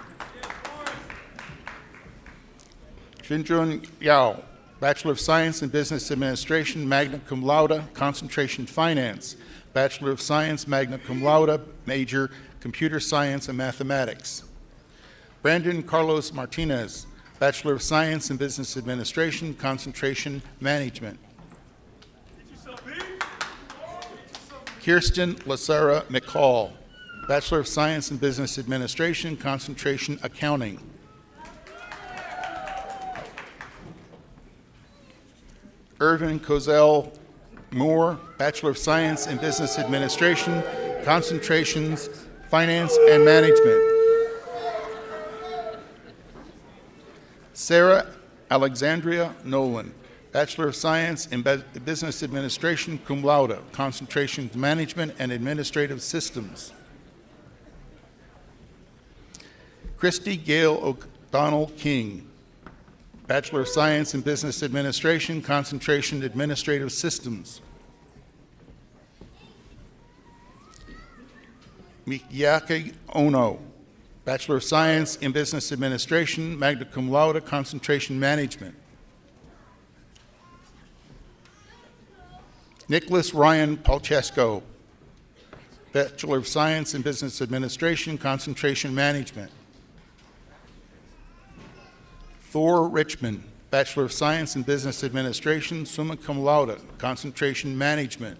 F: Jinjun Yao, Bachelor of Science in Business Administration, magna cum laude, concentration finance. Bachelor of Science, magna cum laude, major computer science and mathematics. Brandon Carlos Martinez, Bachelor of Science in Business Administration, concentration management. Kirsten Lacera McCall, Bachelor of Science in Business Administration, concentration accounting. Irvin Kozel Moore, Bachelor of Science in Business Administration, concentrations, finance and management. Sarah Alexandria Nolan, Bachelor of Science in Business Administration, cum laude, concentration in management and administrative systems. Christy Gail O'Donnell King, Bachelor of Science in Business Administration, concentration in administrative systems. Miyake Ono, Bachelor of Science in Business Administration, magna cum laude, concentration management. Nicholas Ryan Palchesco, Bachelor of Science in Business Administration, concentration management. Thor Richmond, Bachelor of Science in Business Administration, summa cum laude, concentration management.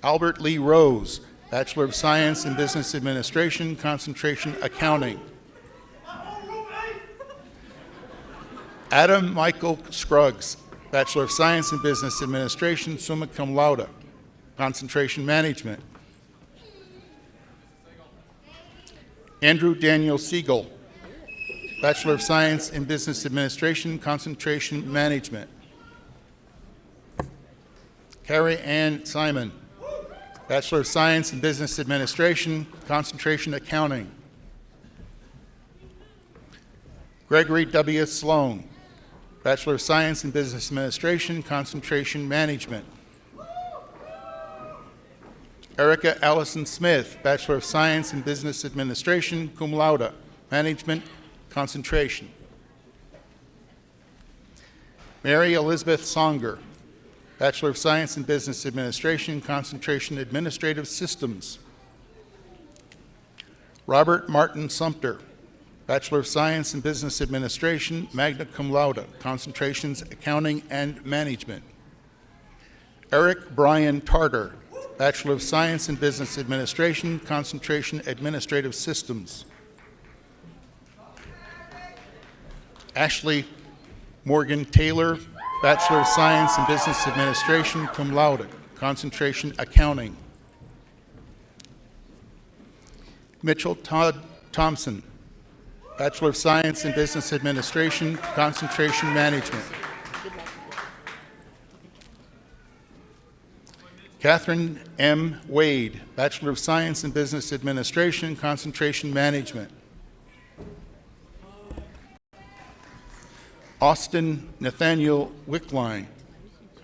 F: Albert Lee Rose, Bachelor of Science in Business Administration, concentration accounting. Adam Michael Scruggs, Bachelor of Science in Business Administration, summa cum laude, concentration management. Andrew Daniel Siegel, Bachelor of Science in Business Administration, concentration management. Carrie Ann Simon, Bachelor of Science in Business Administration, concentration accounting. Gregory W. Sloan, Bachelor of Science in Business Administration, concentration management. Erica Allison Smith, Bachelor of Science in Business Administration, cum laude, management, concentration. Mary Elizabeth Songer, Bachelor of Science in Business Administration, concentration administrative systems. Robert Martin Sumter, Bachelor of Science in Business Administration, magna cum laude, concentrations accounting and management. Eric Brian Tarter, Bachelor of Science in Business Administration, concentration administrative systems. Ashley Morgan Taylor, Bachelor of Science in Business Administration, cum laude, concentration accounting. Mitchell Todd Thompson, Bachelor of Science in Business Administration, concentration management. Catherine M. Wade, Bachelor of Science in Business Administration, concentration management. Austin Nathaniel Wickline,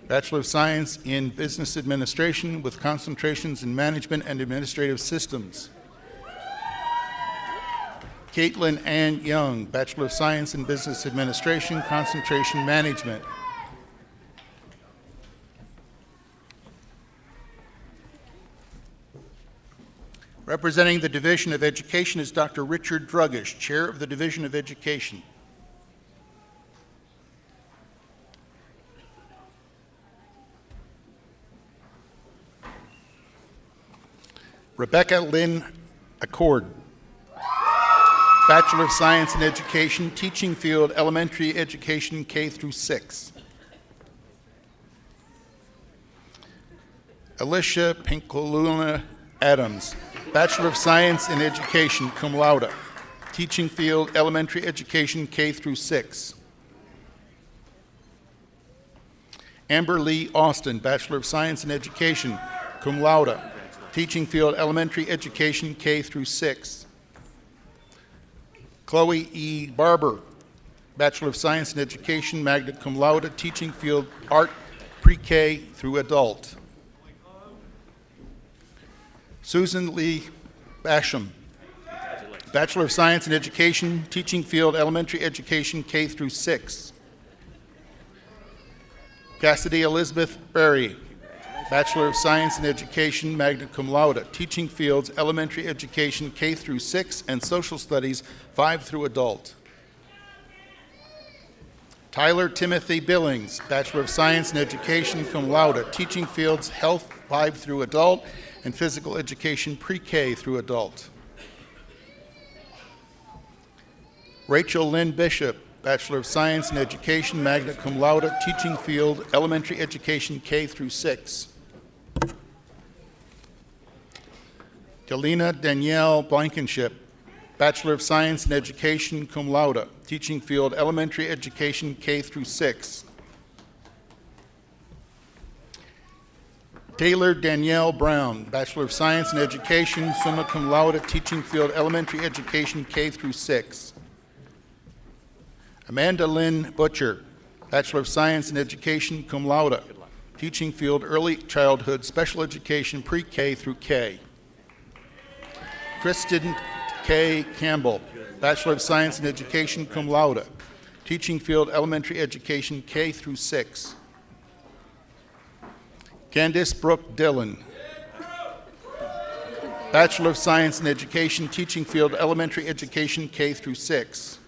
F: Bachelor of Science in Business Administration with concentrations in Management and Administrative Systems. Caitlin Ann Young, Bachelor of Science in Business Administration, concentration management. Representing the Division of Education is Dr. Richard Druggish, Chair of the Division of Education. Rebecca Lynn Accord, Bachelor of Science in Education, teaching field, elementary education, K through 6. Alicia Pinkoluna Adams, Bachelor of Science in Education, cum laude, teaching field, elementary education, K through 6. Amber Lee Austin, Bachelor of Science in Education, cum laude, teaching field, elementary education, K through 6. Chloe E. Barber, Bachelor of Science in Education, magna cum laude, teaching field, art, pre-K through adult. Susan Lee Basham, Bachelor of Science in Education, teaching field, elementary education, K through 6. Cassidy Elizabeth Berry, Bachelor of Science in Education, magna cum laude, teaching fields, elementary education, K through 6, and social studies, 5 through adult. Tyler Timothy Billings, Bachelor of Science in Education, cum laude, teaching fields, health, 5 through adult, and physical education, pre-K through adult. Rachel Lynn Bishop, Bachelor of Science in Education, magna cum laude, teaching field, elementary education, K through 6. Galina Danielle Blankenship, Bachelor of Science in Education, cum laude, teaching field elementary education K through 6. Taylor Danielle Brown, Bachelor of Science in Education, summa cum laude, teaching field elementary education K through 6. Amanda Lynn Butcher, Bachelor of Science in Education, cum laude, teaching field early childhood special education pre-K through K. Kristen K. Campbell, Bachelor of Science in Education, cum laude, teaching field elementary education K through 6. Candice Brooke Dillon, Bachelor of Science in Education, teaching field elementary education K through 6.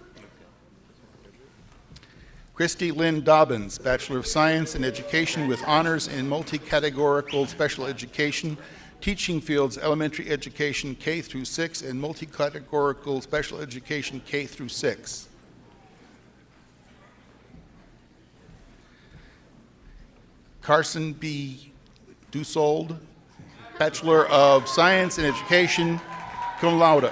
F: Christy Lynn Dobbins, Bachelor of Science in Education with honors in multi-categorical special education, teaching fields elementary education K through 6 and multi-categorical special education K through 6. Carson B. Dusold, Bachelor of Science in Education, cum laude,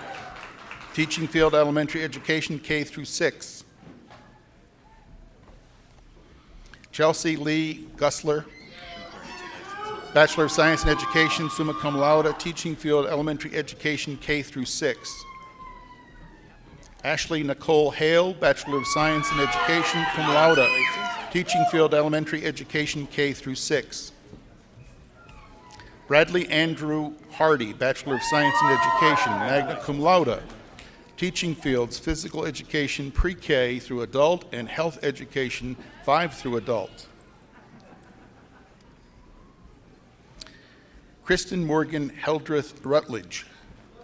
F: teaching field elementary education K through 6. Chelsea Lee Gussler, Bachelor of Science in Education, summa cum laude, teaching field elementary education K through 6. Ashley Nicole Hale, Bachelor of Science in Education, cum laude, teaching field elementary education K through 6. Bradley Andrew Hardy, Bachelor of Science in Education, magna cum laude, teaching fields physical education pre-K through adult and health education 5 through adult. Kristen Morgan Heldreth Rutledge,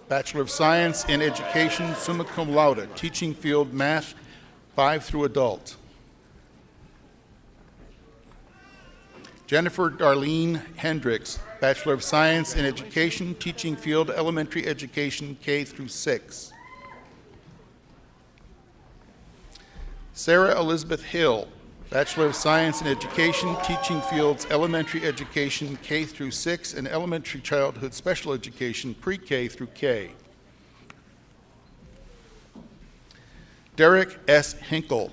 F: Bachelor of Science in Education, summa cum laude, teaching field math 5 through adult. Jennifer Darlene Hendricks, Bachelor of Science in Education, teaching field elementary education K through 6. Sarah Elizabeth Hill, Bachelor of Science in Education, teaching fields elementary education K through 6 and elementary childhood special education pre-K through K. Derek S. Hinkle,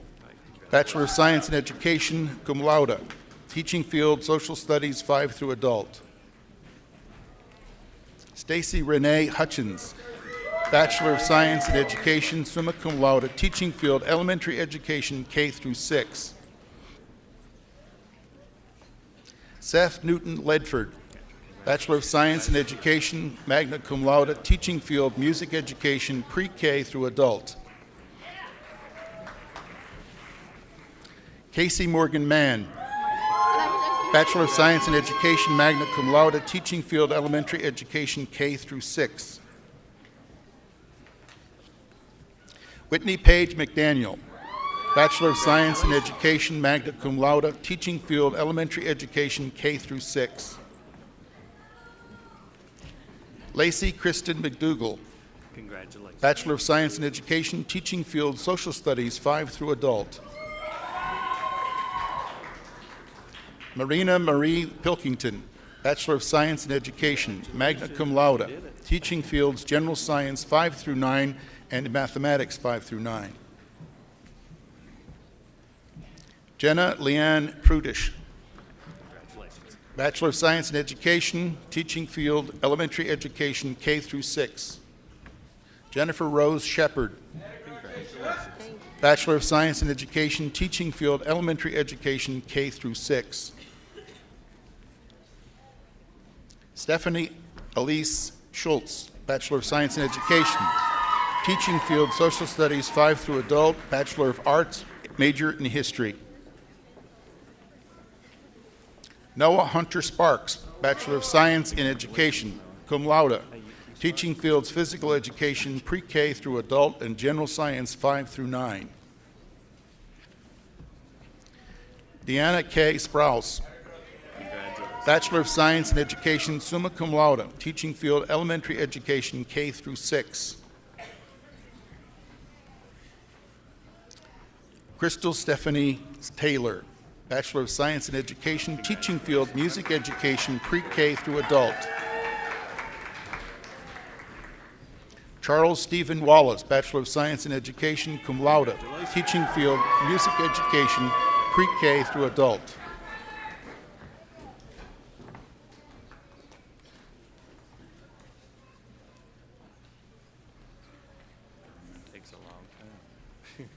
F: Bachelor of Science in Education, cum laude, teaching field social studies 5 through adult. Stacy Renee Hutchins, Bachelor of Science in Education, summa cum laude, teaching field elementary education K through 6. Seth Newton Ledford, Bachelor of Science in Education, magna cum laude, teaching field music education pre-K through adult. Casey Morgan Mann, Bachelor of Science in Education, magna cum laude, teaching field elementary education K through 6. Whitney Page McDaniel, Bachelor of Science in Education, magna cum laude, teaching field elementary education K through 6. Lacey Kristen McDougall,
B: Congratulations.
F: Bachelor of Science in Education, teaching field social studies 5 through adult. Marina Marie Pilkington, Bachelor of Science in Education, magna cum laude, teaching fields general science 5 through 9 and mathematics 5 through 9. Jenna Leanne Prudish,
B: Congratulations.
F: Bachelor of Science in Education, teaching field elementary education K through 6. Jennifer Rose Shepard, Bachelor of Science in Education, teaching field elementary education K through 6. Stephanie Elise Schultz, Bachelor of Science in Education, teaching field social studies 5 through adult, Bachelor of Arts, major in history. Noah Hunter Sparks, Bachelor of Science in Education, cum laude, teaching fields physical education pre-K through adult and general science 5 through 9. Deanna K. Sprouse, Bachelor of Science in Education, summa cum laude, teaching field elementary education K through 6. Crystal Stephanie Taylor, Bachelor of Science in Education, teaching field music education pre-K through adult. Charles Stephen Wallace, Bachelor of Science in Education, cum laude, teaching field, music education, pre-K through adult.
B: Takes a long time.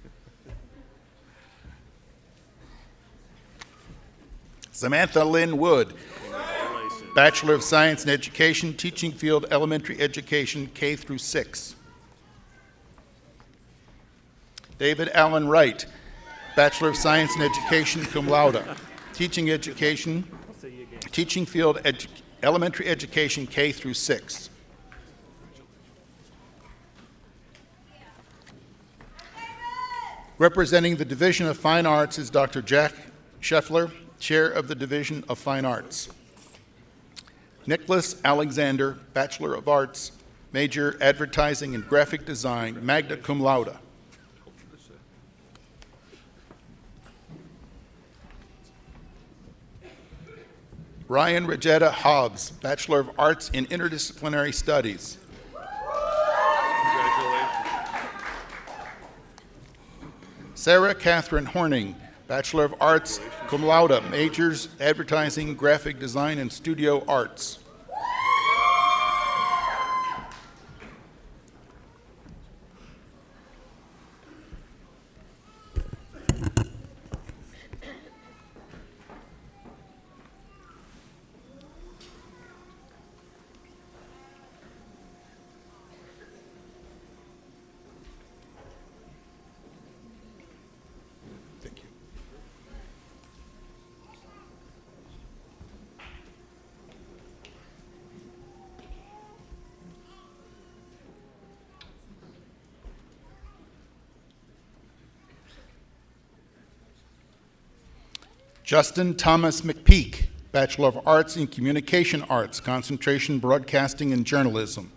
F: Samantha Lynn Wood,
B: Congratulations.
F: Bachelor of Science in Education, teaching field, elementary education, K through 6. David Allen Wright, Bachelor of Science in Education, cum laude, teaching education, teaching field, elementary education, K through 6. Representing the Division of Fine Arts is Dr. Jack Scheffler, Chair of the Division of Fine Arts. Nicholas Alexander, Bachelor of Arts, major Advertising and Graphic Design, magna cum laude. Ryan Regetta Hobbs, Bachelor of Arts in Interdisciplinary Studies.
B: Congratulations.
F: Sarah Catherine Horning, Bachelor of Arts, cum laude, majors Advertising, Graphic Design, and Studio Arts. Thank you. Justin Thomas McPeak, Bachelor of Arts in Communication Arts, concentration Broadcasting and Journalism.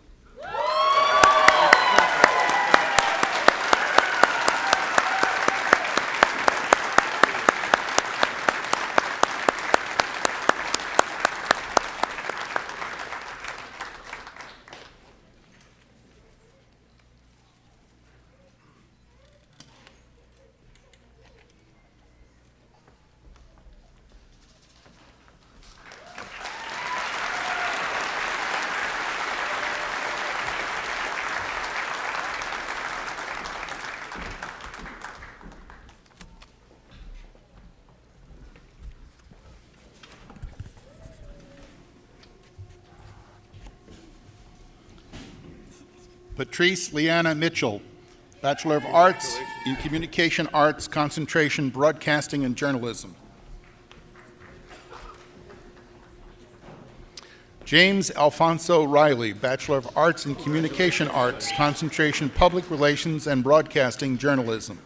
F: Patrice Leanna Mitchell, Bachelor of Arts in Communication Arts, concentration Broadcasting and Journalism. James Alfonso Riley, Bachelor of Arts in Communication Arts, concentration Public Relations and Broadcasting Journalism.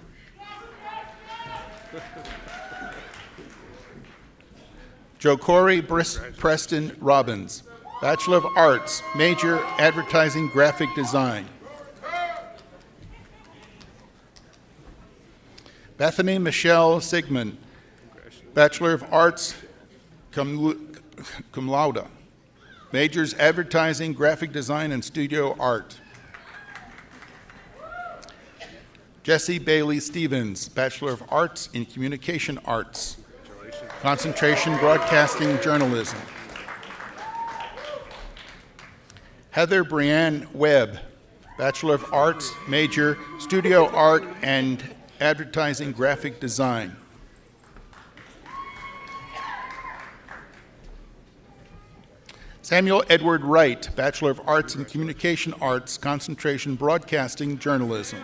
F: Jokori Preston Robbins, Bachelor of Arts, major Advertising Graphic Design. Bethany Michelle Sigmund, Bachelor of Arts, cum laude, majors Advertising Graphic Design and Studio Art. Jesse Bailey Stevens, Bachelor of Arts in Communication Arts, concentration Broadcasting Journalism. Heather Brianne Webb, Bachelor of Arts, major Studio Art and Advertising Graphic Design. Samuel Edward Wright, Bachelor of Arts in Communication Arts, concentration Broadcasting Journalism.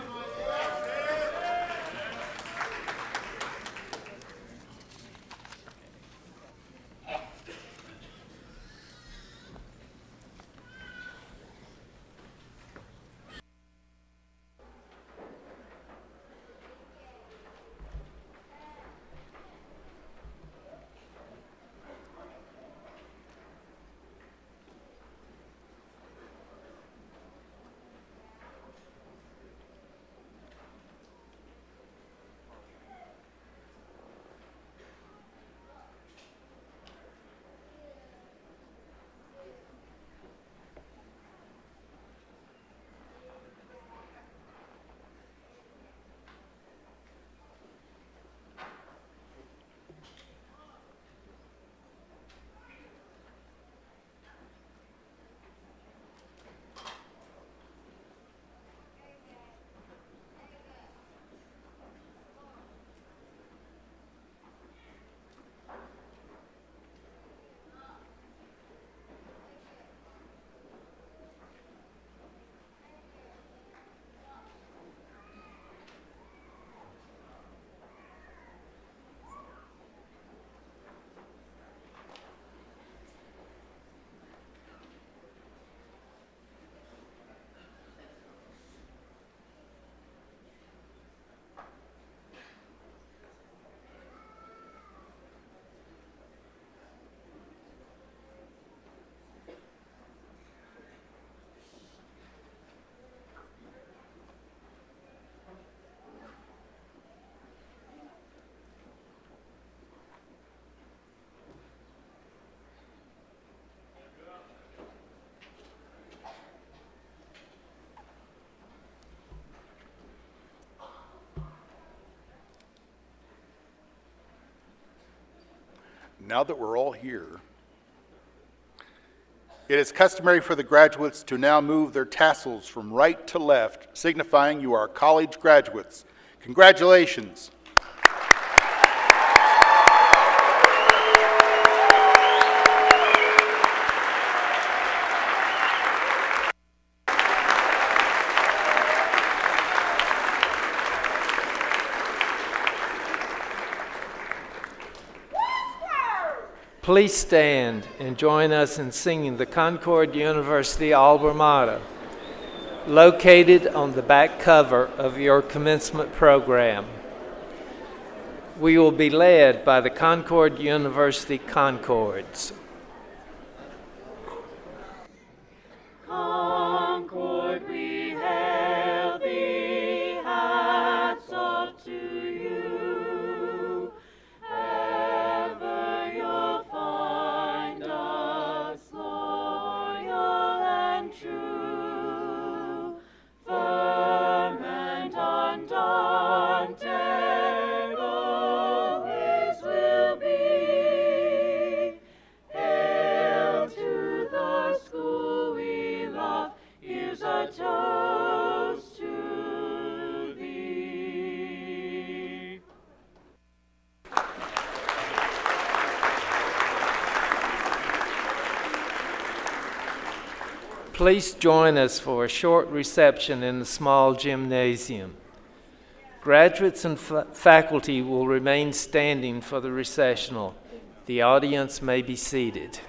F: now that we're all here, it is customary for the graduates to now move their tassels from right to left, signifying you are college graduates. Congratulations.
A: Please stand and join us in singing the Concord University alma mater, located on the back cover of your commencement program. We will be led by the Concord University Concords.
L: Concord, we hail thee, hats off to you. Ever you'll find us loyal and true, firm and undaunted always will be. Hail to the school we love, here's a toast to thee.
A: Please join us for a short reception in the small gymnasium. Graduates and faculty will remain standing for the recessional. The audience may be seated.